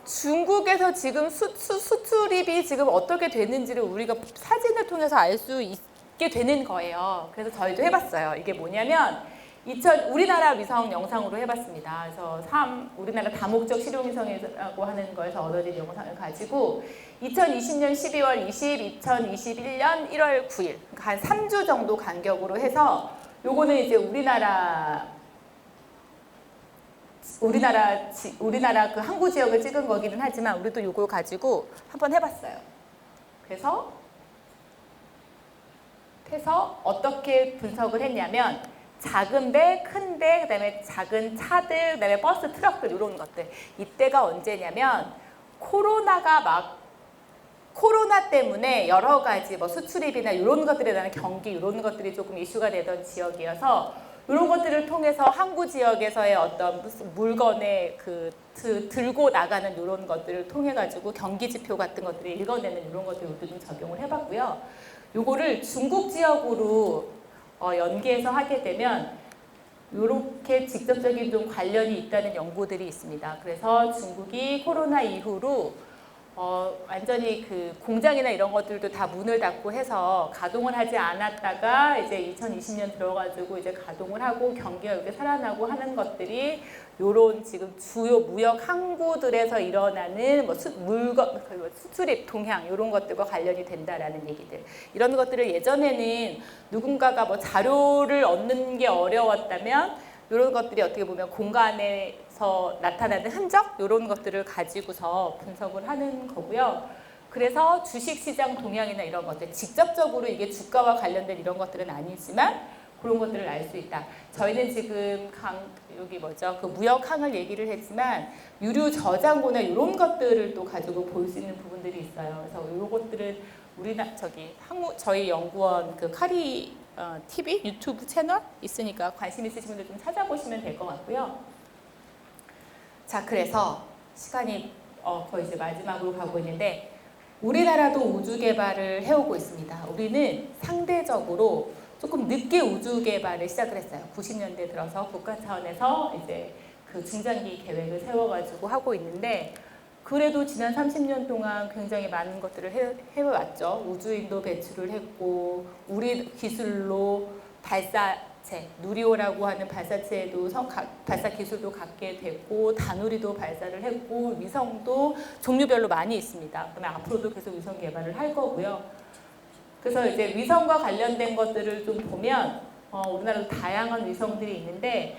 중국에서 지금 수출입이 지금 어떻게 되는지를 우리가 사진을 통해서 알 수 있게 되는 거예요. 그래서 저희도 해봤어요. 이게 뭐냐면 우리나라 위성 영상으로 해봤습니다. 그래서 우리나라 다목적 실용위성이라고 하는 거에서 얻어진 영상을 가지고 2020년 12월 20, 2021년 1월 9일 그러니까 한 3주 정도 간격으로 해서 요거는 이제 우리나라 그 항구 지역을 찍은 거기는 하지만 우리도 요걸 가지고 한번 해봤어요. 그래서 어떻게 분석을 했냐면 작은 배, 큰 배, 그다음에 작은 차들, 그다음에 버스, 트럭들 이런 것들. 이때가 언제냐면 코로나 때문에 여러 가지 뭐 수출입이나 이런 것들에 대한 경기 이런 것들이 조금 이슈가 되던 지역이어서 이런 것들을 통해서 항구 지역에서의 어떤 무슨 물건의 들고 나가는 이런 것들을 통해 가지고 경기 지표 같은 것들을 읽어내는 이런 것들을 좀 적용을 해봤고요. 요거를 중국 지역으로 연계해서 하게 되면 이렇게 직접적인 좀 관련이 있다는 연구들이 있습니다. 그래서 중국이 코로나 이후로 완전히 그 공장이나 이런 것들도 다 문을 닫고 해서 가동을 하지 않았다가 이제 2020년 들어가지고 이제 가동을 하고 경기가 이렇게 살아나고 하는 것들이 요런 지금 주요 무역 항구들에서 일어나는 뭐 수출입 동향 이런 것들과 관련이 된다라는 얘기들. 이런 것들을 예전에는 누군가가 뭐 자료를 얻는 게 어려웠다면 이런 것들이 어떻게 보면 공간에서 나타나는 흔적 이런 것들을 가지고서 분석을 하는 거고요. 그래서 주식시장 동향이나 이런 것들 직접적으로 이게 주가와 관련된 이런 것들은 아니지만 그런 것들을 알 수 있다. 저희는 지금 여기 그 무역항을 얘기를 했지만 유류 저장고나 이런 것들을 또 가지고 볼 수 있는 부분들이 있어요. 그래서 이런 것들은 저희 연구원 그 카리 TV 유튜브 채널 있으니까 관심 있으신 분들 좀 찾아보시면 될 것 같고요. 자, 그래서 시간이 거의 이제 마지막으로 가고 있는데 우리나라도 우주 개발을 해오고 있습니다. 우리는 상대적으로 조금 늦게 우주 개발을 시작을 했어요. 90년대 들어서 국가 차원에서 이제 그 중장기 계획을 세워가지고 하고 있는데 그래도 지난 30년 동안 굉장히 많은 것들을 해왔죠. 우주인도 배출을 했고 우리 기술로 발사체, 누리호라고 하는 발사체도 발사 기술도 갖게 됐고 다누리도 발사를 했고 위성도 종류별로 많이 있습니다. 그러면 앞으로도 계속 위성 개발을 할 거고요. 그래서 이제 위성과 관련된 것들을 좀 보면 우리나라도 다양한 위성들이 있는데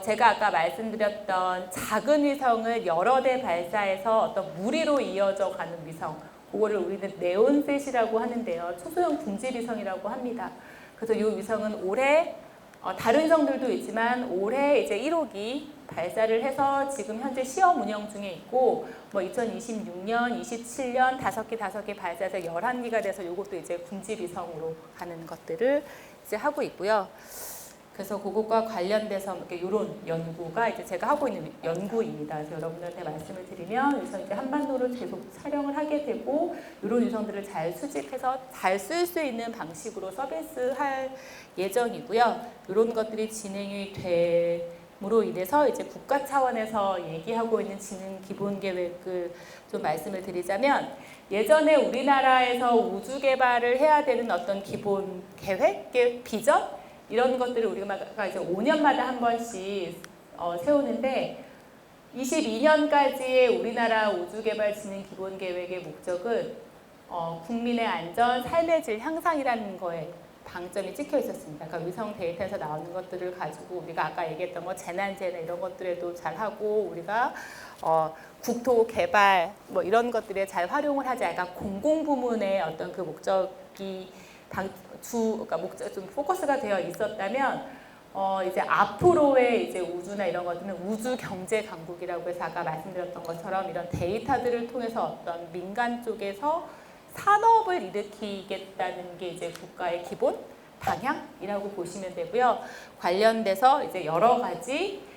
제가 아까 말씀드렸던 작은 위성을 여러 대 발사해서 어떤 무리로 이어져 가는 위성 그거를 우리는 네온셋이라고 하는데요. 초소형 분질 위성이라고 합니다. 그래서 이 위성은 올해 다른 위성들도 있지만 올해 이제 1호기 발사를 해서 지금 현재 시험 운영 중에 있고 2026년, 27년 5개 발사해서 11기가 돼서 이것도 이제 분질 위성으로 가는 것들을 이제 하고 있고요. 그래서 그것과 관련돼서 이런 연구가 이제 제가 하고 있는 연구입니다. 그래서 여러분들한테 말씀을 드리면 그래서 이제 한반도를 계속 촬영을 하게 되고 이런 위성들을 잘 수집해서 잘 쓸 수 있는 방식으로 서비스할 예정이고요. 이런 것들이 진행이 됨으로 인해서 이제 국가 차원에서 얘기하고 있는 지능 기본 계획을 좀 말씀을 드리자면 예전에 우리나라에서 우주 개발을 해야 되는 어떤 기본 계획, 비전 이런 것들을 우리가 이제 5년마다 한 번씩 세우는데 22년까지의 우리나라 우주개발진흥 기본계획의 목적은 국민의 안전, 삶의 질 향상이라는 거에 방점이 찍혀 있었습니다. 그러니까 위성 데이터에서 나오는 것들을 가지고 우리가 아까 얘기했던 뭐 재난재나 이런 것들에도 잘 하고 우리가 국토 개발 뭐 이런 것들에 잘 활용을 하자. 약간 공공 부문의 어떤 그 목적이 그러니까 목적 좀 포커스가 되어 있었다면 이제 앞으로의 이제 우주나 이런 것들은 우주 경제 강국이라고 해서 아까 말씀드렸던 것처럼 이런 데이터들을 통해서 어떤 민간 쪽에서 산업을 일으키겠다는 게 이제 국가의 기본 방향이라고 보시면 되고요. 관련돼서 이제 여러 가지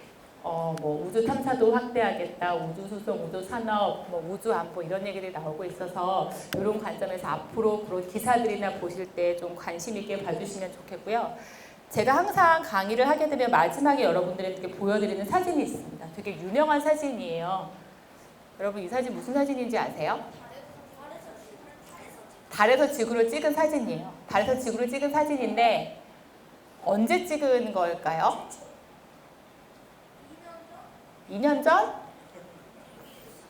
뭐 우주 탐사도 확대하겠다, 우주 수송, 우주 산업, 뭐 우주 안보 이런 얘기들이 나오고 있어서 이런 관점에서 앞으로 그런 기사들이나 보실 때 좀 관심 있게 봐주시면 좋겠고요. 제가 항상 강의를 하게 되면 마지막에 여러분들에게 보여드리는 사진이 있습니다. 되게 유명한 사진이에요. 여러분 이 사진 무슨 사진인지 아세요? 달에서 지구를 찍은 사진이에요. 달에서 지구를 찍은 사진인데 언제 찍은 걸까요? 2년 전?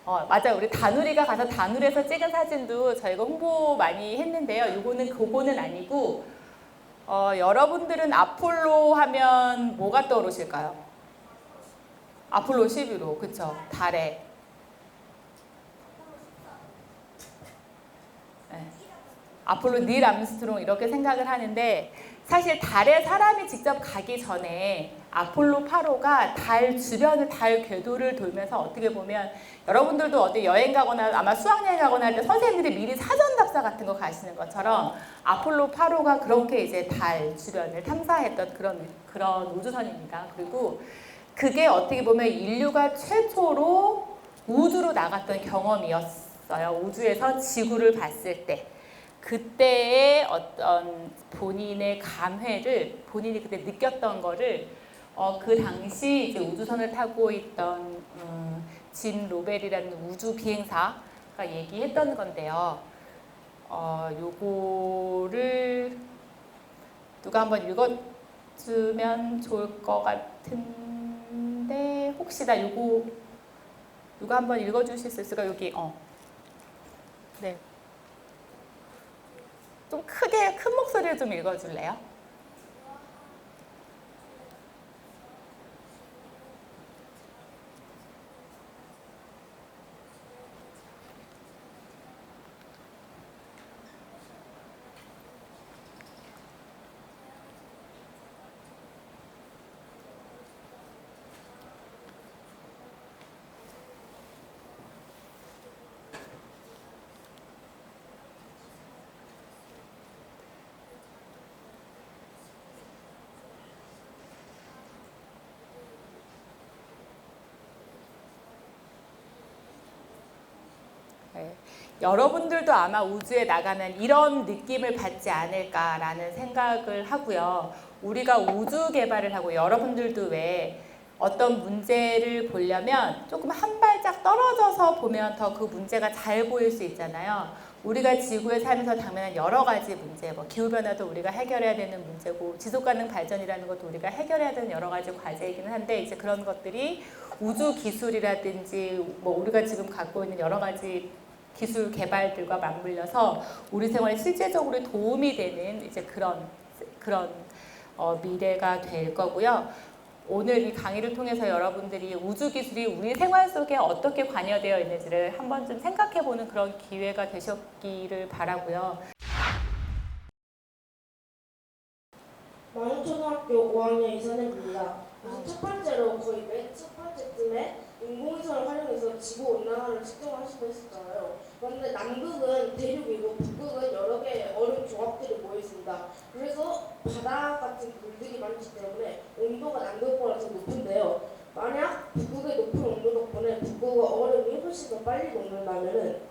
맞아요. 우리 다누리가 가서 다누리에서 찍은 사진도 저희가 홍보 많이 했는데요. 그거는 아니고 여러분들은 아폴로 하면 뭐가 떠오르실까요? 아폴로 11호, 그쵸? 달에. 네. 아폴로 닐 암스트롱 이렇게 생각을 하는데 사실 달에 사람이 직접 가기 전에 아폴로 8호가 달 주변을 달 궤도를 돌면서 어떻게 보면 여러분들도 어디 여행 가거나 아마 수학여행 가거나 할 때 선생님들이 미리 사전 답사 같은 거 가시는 것처럼 아폴로 8호가 그렇게 이제 달 주변을 탐사했던 그런 우주선입니다. 그리고 그게 어떻게 보면 인류가 최초로 우주로 나갔던 경험이었어요. 우주에서 지구를 봤을 때. 그때의 어떤 본인의 감회를 본인이 그때 느꼈던 거를 그 당시 이제 우주선을 타고 있던 짐 로벨이라는 우주 비행사가 얘기했던 건데요. 요거를 누가 한번 읽어주면 좋을 것 같은데 혹시 요거 누가 한번 읽어주실 수 있을까? 여기 네. 좀 크게 큰 목소리로 좀 읽어줄래요? 네. 여러분들도 아마 우주에 나가면 이런 느낌을 받지 않을까라는 생각을 하고요. 우리가 우주 개발을 하고 여러분들도 왜 어떤 문제를 보려면 조금 한 발짝 떨어져서 보면 더 그 문제가 잘 보일 수 있잖아요. 우리가 지구에 살면서 당면한 여러 가지 문제, 뭐 기후변화도 우리가 해결해야 되는 문제고 지속가능 발전이라는 것도 우리가 해결해야 되는 여러 가지 과제이기는 한데 이제 그런 것들이 우주 기술이라든지 뭐 우리가 지금 갖고 있는 여러 가지 기술 개발들과 맞물려서 우리 생활에 실제적으로 도움이 되는 이제 그런 미래가 될 거고요. 오늘 이 강의를 통해서 여러분들이 우주 기술이 우리 생활 속에 어떻게 관여되어 있는지를 한번 좀 생각해보는 그런 기회가 되셨기를 바라고요. 마흥초등학교 5학년 이선혜입니다. 우선 첫 번째로 거의 맨 첫 번째쯤에 인공위성을 활용해서 지구 온난화를 측정하시고 했었잖아요. 그런데 남극은 대륙이고 북극은 여러 개의 얼음 조각들이 모여 있습니다. 그래서 바다 같은 물들이 많기 때문에 녹는다면은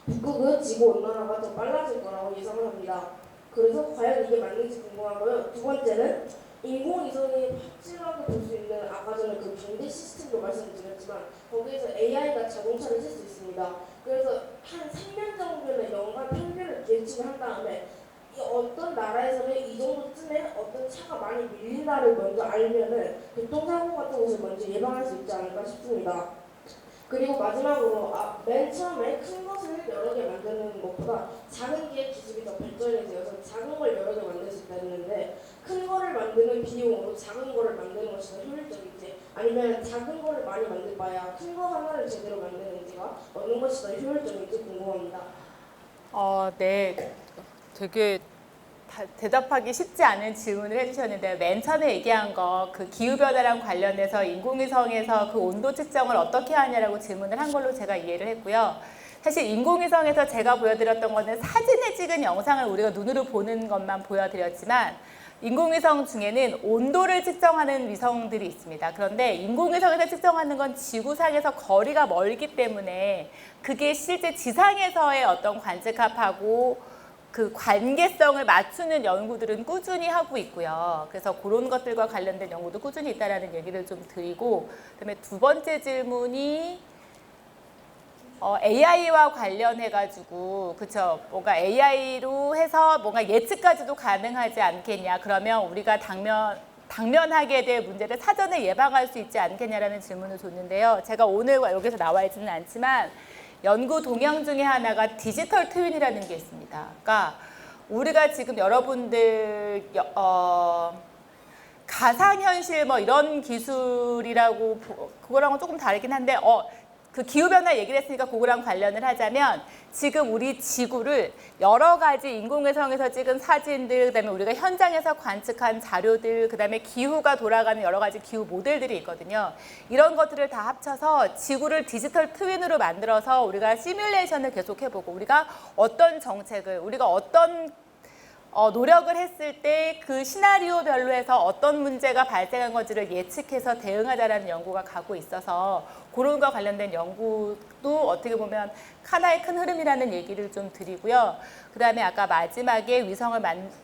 북극은 지구 온난화가 더 빨라질 거라고 예상을 합니다. 그래서 과연 이게 맞는지 궁금하고요. 두 번째는 인공위성이 확실하게 볼 수 있는 아까 전에 그 경제 시스템도 말씀드렸지만 거기에서 AI가 자동차를 쓸 수 있습니다. 그래서 한 3년 정도는 연간 평균을 예측을 한 다음에 이 어떤 나라에서는 이 정도쯤에 어떤 차가 많이 밀린다를 먼저 알면은 교통사고 같은 것을 먼저 예방할 수 있지 않을까 싶습니다. 그리고 마지막으로 맨 처음에 큰 것을 여러 개 만드는 것보다 작은 게 기술이 더 발전이 되어서 작은 걸 여러 개 만들 수 있다는데 큰 거를 만드는 비용으로 작은 거를 만드는 것이 더 효율적인지 아니면 작은 거를 많이 만들 바야 큰 거 하나를 제대로 만드는지가 어느 것이 더 효율적인지 궁금합니다. 네. 되게 대답하기 쉽지 않은 질문을 해주셨는데요. 맨 처음에 얘기한 거, 그 기후변화랑 관련해서 인공위성에서 그 온도 측정을 어떻게 하냐라고 질문을 한 걸로 제가 이해를 했고요. 사실 인공위성에서 제가 보여드렸던 거는 사진에 찍은 영상을 우리가 눈으로 보는 것만 보여드렸지만 인공위성 중에는 온도를 측정하는 위성들이 있습니다. 그런데 인공위성에서 측정하는 건 지구상에서 거리가 멀기 때문에 그게 실제 지상에서의 어떤 관측합하고 그 관계성을 맞추는 연구들은 꾸준히 하고 있고요. 그래서 그런 것들과 관련된 연구도 꾸준히 있다라는 얘기를 좀 드리고, 그다음에 두 번째 질문이 AI와 관련해가지고, 그쵸? 뭔가 AI로 해서 뭔가 예측까지도 가능하지 않겠냐? 그러면 우리가 당면하게 될 문제를 사전에 예방할 수 있지 않겠냐라는 질문을 줬는데요. 제가 오늘 여기서 나와 있지는 않지만 연구 동향 중에 하나가 디지털 트윈이라는 게 있습니다. 그러니까 우리가 지금 여러분들 가상현실 뭐 이런 기술이라고 그거랑은 조금 다르긴 한데 그 기후변화 얘기를 했으니까 그거랑 관련을 하자면 지금 우리 지구를 여러 가지 인공위성에서 찍은 사진들, 그다음에 우리가 현장에서 관측한 자료들, 그다음에 기후가 돌아가는 여러 가지 기후 모델들이 있거든요. 이런 것들을 다 합쳐서 지구를 디지털 트윈으로 만들어서 우리가 시뮬레이션을 계속 해보고 우리가 어떤 정책을, 우리가 어떤 노력을 했을 때 그 시나리오별로 해서 어떤 문제가 발생한 건지를 예측해서 대응하자라는 연구가 가고 있어서 그런 거 관련된 연구도 어떻게 보면 하나의 큰 흐름이라는 얘기를 좀 드리고요. 그 다음에 아까 마지막에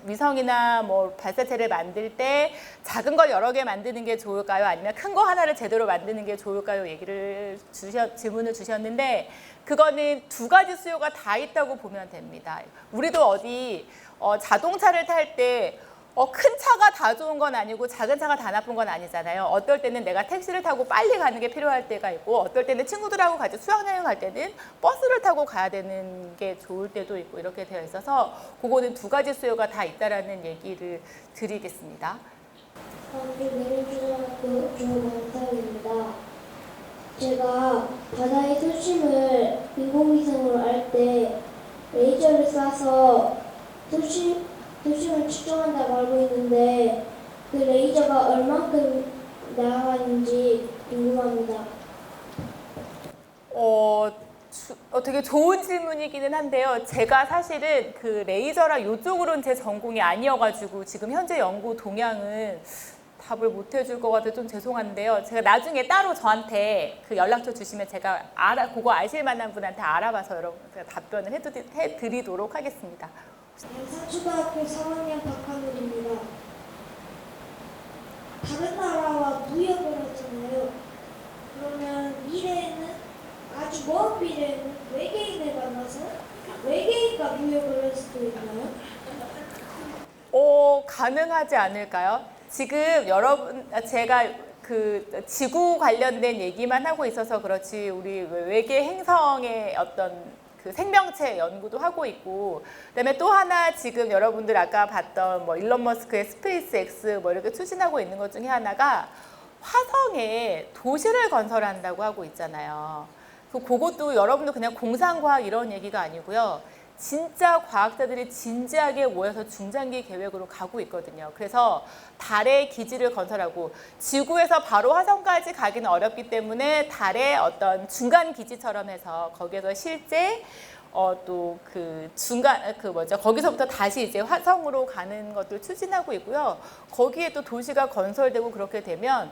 위성이나 뭐 발사체를 만들 때 작은 걸 여러 개 만드는 게 좋을까요? 아니면 큰 거 하나를 제대로 만드는 게 좋을까요? 질문을 주셨는데 그거는 두 가지 수요가 다 있다고 보면 됩니다. 우리도 어디 자동차를 탈 때 큰 차가 다 좋은 건 아니고 작은 차가 다 나쁜 건 아니잖아요. 어떨 때는 내가 택시를 타고 빨리 가는 게 필요할 때가 있고 어떨 때는 친구들하고 같이 수학여행 갈 때는 버스를 타고 가야 되는 게 좋을 때도 있고 이렇게 되어 있어서 그거는 두 가지 수요가 다 있다라는 얘기를 드리겠습니다. 내림초등학교 조광탁입니다. 제가 바다의 수심을 인공위성으로 알 때 레이저를 쏴서 수심을 측정한다고 알고 있는데 그 레이저가 얼만큼 나가는지 궁금합니다. 되게 좋은 질문이기는 한데요. 제가 사실은 그 레이저랑 이쪽으로는 제 전공이 아니어가지고 지금 현재 연구 동향은 답을 못 해줄 것 같아서 좀 죄송한데요. 제가 나중에 따로 저한테 그 연락처 주시면 제가 그거 아실 만한 분한테 알아봐서 여러분 제가 답변을 해드리도록 하겠습니다. 양산초등학교 3학년 박하늘입니다. 다른 나라와 무역을 하잖아요. 그러면 미래에는 아주 먼 미래에는 외계인을 만나서 외계인과 무역을 할 수도 있나요? 가능하지 않을까요? 지금 여러분 제가 그 지구 관련된 얘기만 하고 있어서 그렇지 우리 외계 행성의 어떤 그 생명체 연구도 하고 있고 그다음에 또 하나 지금 여러분들 아까 봤던 뭐 일론 머스크의 스페이스 X 뭐 이렇게 추진하고 있는 것 중에 하나가 화성에 도시를 건설한다고 하고 있잖아요. 그것도 여러분도 그냥 공상과학 이런 얘기가 아니고요. 진짜 과학자들이 진지하게 모여서 중장기 계획으로 가고 있거든요. 그래서 달에 기지를 건설하고 지구에서 바로 화성까지 가기는 어렵기 때문에 달의 어떤 중간 기지처럼 해서 거기에서 실제 또 그 중간 거기서부터 다시 이제 화성으로 가는 것들 추진하고 있고요. 거기에 또 도시가 건설되고 그렇게 되면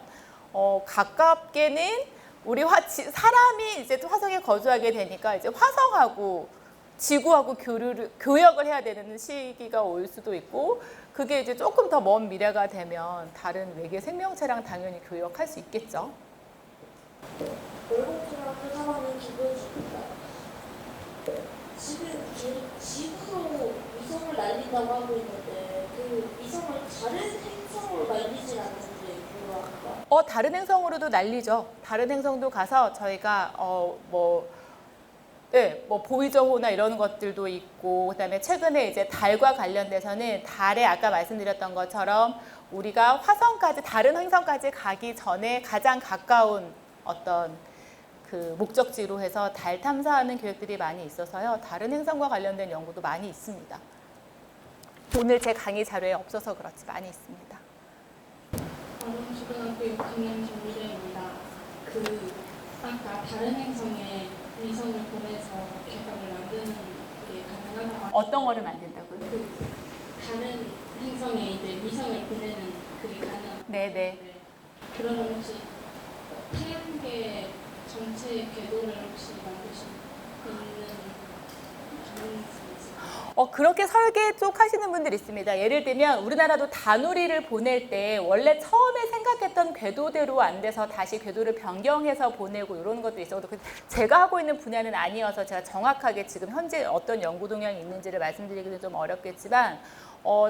가깝게는 사람이 이제 화성에 거주하게 되니까 이제 화성하고 지구하고 교역을 해야 되는 시기가 올 수도 있고, 그게 이제 조금 더 먼 미래가 되면 다른 외계 생명체랑 당연히 교역할 수 있겠죠. 월급중학교 3학년 김현수입니다. 지금 지구로 위성을 날린다고 하고 있는데 그 위성을 다른 행성으로 날리진 않는데 궁금합니다. 다른 행성으로도 날리죠. 다른 행성도 가서 저희가 보이저호나 이런 것들도 있고, 그다음에 최근에 이제 달과 관련돼서는 달에 아까 말씀드렸던 것처럼 우리가 화성까지, 다른 행성까지 가기 전에 가장 가까운 어떤 그 목적지로 해서 달 탐사하는 계획들이 많이 있어서요. 다른 행성과 관련된 연구도 많이 있습니다. 오늘 제 강의 자료에 없어서 그렇지 많이 있습니다. 초등학교 6학년 김미래입니다. 아까 다른 행성에 위성을 보내서 계획을 만드는 게 가능하다고. 어떤 거를 만든다고요? 다른 행성에 이제 위성을 보내는 그게 가능. 네네. 그러면 혹시 태양계 전체 궤도를 혹시 만들 수 있는 가능성이 있을까요? 그렇게 설계 쪽 하시는 분들 있습니다. 예를 들면 우리나라도 다누리를 보낼 때 원래 처음에 생각했던 궤도대로 안 돼서 다시 궤도를 변경해서 보내고 이런 것도 있어도, 제가 하고 있는 분야는 아니어서 제가 정확하게 지금 현재 어떤 연구 동향이 있는지를 말씀드리기는 좀 어렵겠지만,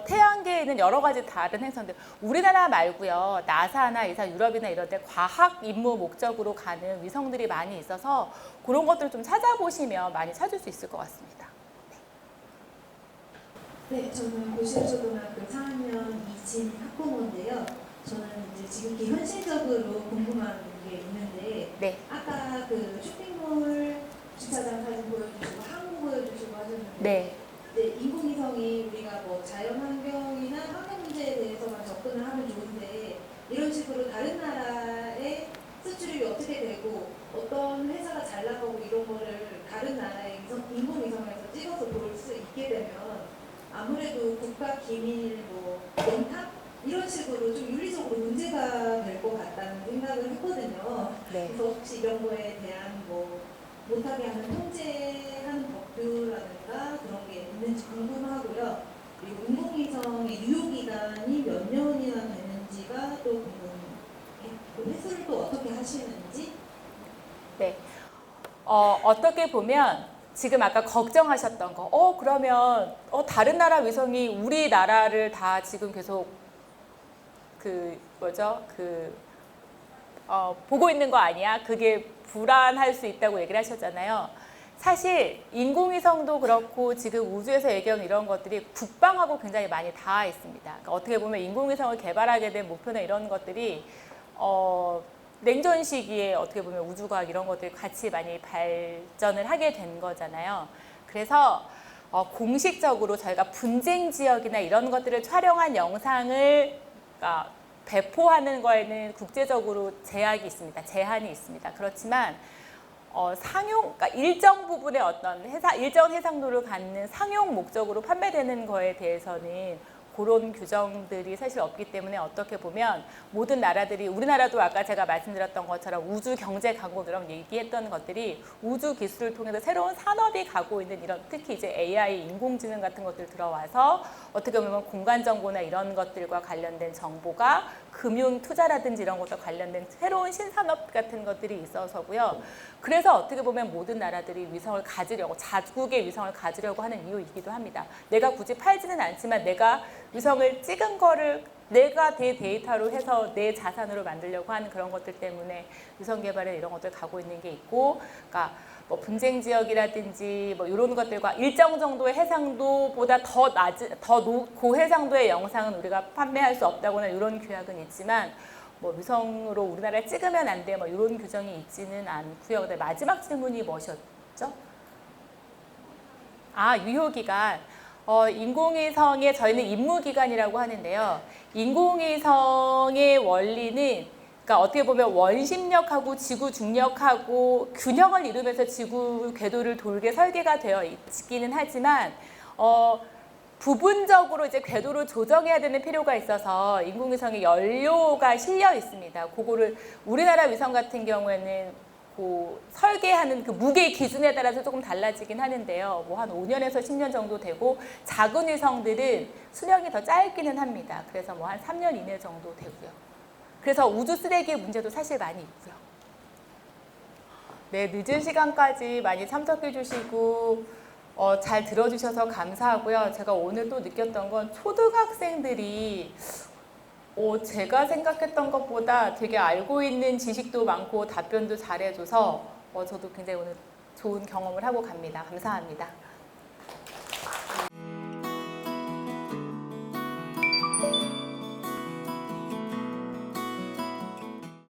태양계에 있는 여러 가지 다른 행성들, 우리나라 말고요, 나사나 이사 유럽이나 이런 데 과학 임무 목적으로 가는 위성들이 많이 있어서 그런 것들을 좀 찾아보시면 많이 찾을 수 있을 것 같습니다. 네, 저는 고시초등학교 4학년 이진 학부모인데요. 저는 이제 지금 현실적으로 궁금한 게 있는데, 네. 아까 그 쇼핑몰 주차장 사진 보여주시고 항공 보여주시고 하셨는데, 네. 이제 인공위성이 우리가 뭐 자연환경이나 환경 문제에 대해서만 접근을 하면 좋은데, 이런 식으로 다른 나라의 수출이 어떻게 되고 어떤 회사가 잘 나가고 이런 거를 다른 나라의 인공위성에서 찍어서 볼 수 있게 되면 아무래도 국가 기밀, 영탁 이런 식으로 좀 윤리적으로 문제가 될 것 같다는 생각을 했거든요. 네. 그래서 혹시 이런 거에 대한 못하게 하는 통제하는 법규라든가 그런 게 있는지 궁금하고요. 그리고 인공위성의 유효 기간이 몇 년이나 되는지가 또 궁금해요. 회수를 또 어떻게 하시는지. 네. 어떻게 보면 지금 아까 걱정하셨던 거, 그러면 다른 나라 위성이 우리나라를 다 지금 계속 보고 있는 거 아니야? 그게 불안할 수 있다고 얘기를 하셨잖아요. 사실 인공위성도 그렇고 지금 우주에서 얘기하는 이런 것들이 국방하고 굉장히 많이 닿아 있습니다. 그러니까 어떻게 보면 인공위성을 개발하게 된 목표나 이런 것들이 냉전 시기에 어떻게 보면 우주과학 이런 것들이 같이 많이 발전을 하게 된 거잖아요. 그래서 공식적으로 저희가 분쟁 지역이나 이런 것들을 촬영한 영상을 배포하는 거에는 국제적으로 제약이 있습니다. 제한이 있습니다. 그렇지만 그러니까 일정 부분의 일정 해상도를 갖는 상용 목적으로 판매되는 거에 대해서는 그런 규정들이 사실 없기 때문에 어떻게 보면 모든 나라들이, 우리나라도 아까 제가 말씀드렸던 것처럼 우주 경제 강국 이런 얘기했던 것들이 우주 기술을 통해서 새로운 산업이 가고 있는 이런, 특히 이제 AI, 인공지능 같은 것들 들어와서 어떻게 보면 공간 정보나 이런 것들과 관련된 정보가 금융 투자라든지 이런 것과 관련된 새로운 신산업 같은 것들이 있어서고요. 그래서 어떻게 보면 모든 나라들이 위성을 가지려고, 자국의 위성을 가지려고 하는 이유이기도 합니다. 내가 굳이 팔지는 않지만 내가 위성을 찍은 거를 내가 데이터로 해서 내 자산으로 만들려고 하는 그런 것들 때문에 위성 개발에 이런 것들 가고 있는 게 있고, 그러니까 분쟁 지역이라든지 이런 것들과 일정 정도의 해상도보다 더 고해상도의 영상은 우리가 판매할 수 없다거나 이런 규약은 있지만, 위성으로 우리나라에 찍으면 안 돼, 이런 규정이 있지는 않고요. 근데 마지막 질문이 뭐셨죠? 유효기간. 인공위성의 저희는 임무기간이라고 하는데요. 인공위성의 원리는, 그러니까 어떻게 보면 원심력하고 지구 중력하고 균형을 이루면서 지구 궤도를 돌게 설계가 되어 있기는 하지만, 부분적으로 이제 궤도를 조정해야 되는 필요가 있어서 인공위성에 연료가 실려 있습니다. 그거를 우리나라 위성 같은 경우에는 그 설계하는 그 무게 기준에 따라서 조금 달라지긴 하는데요. 뭐 한 5년에서 10년 정도 되고 작은 위성들은 수명이 더 짧기는 합니다. 그래서 뭐 한 3년 이내 정도 되고요. 그래서 우주 쓰레기의 문제도 사실 많이 있고요. 네, 늦은 시간까지 많이 참석해 주시고 잘 들어주셔서 감사하고요. 제가 오늘 또 느꼈던 건 초등학생들이 제가 생각했던 것보다 되게 알고 있는 지식도 많고 답변도 잘해줘서 저도 굉장히 오늘 좋은 경험을 하고 갑니다. 감사합니다.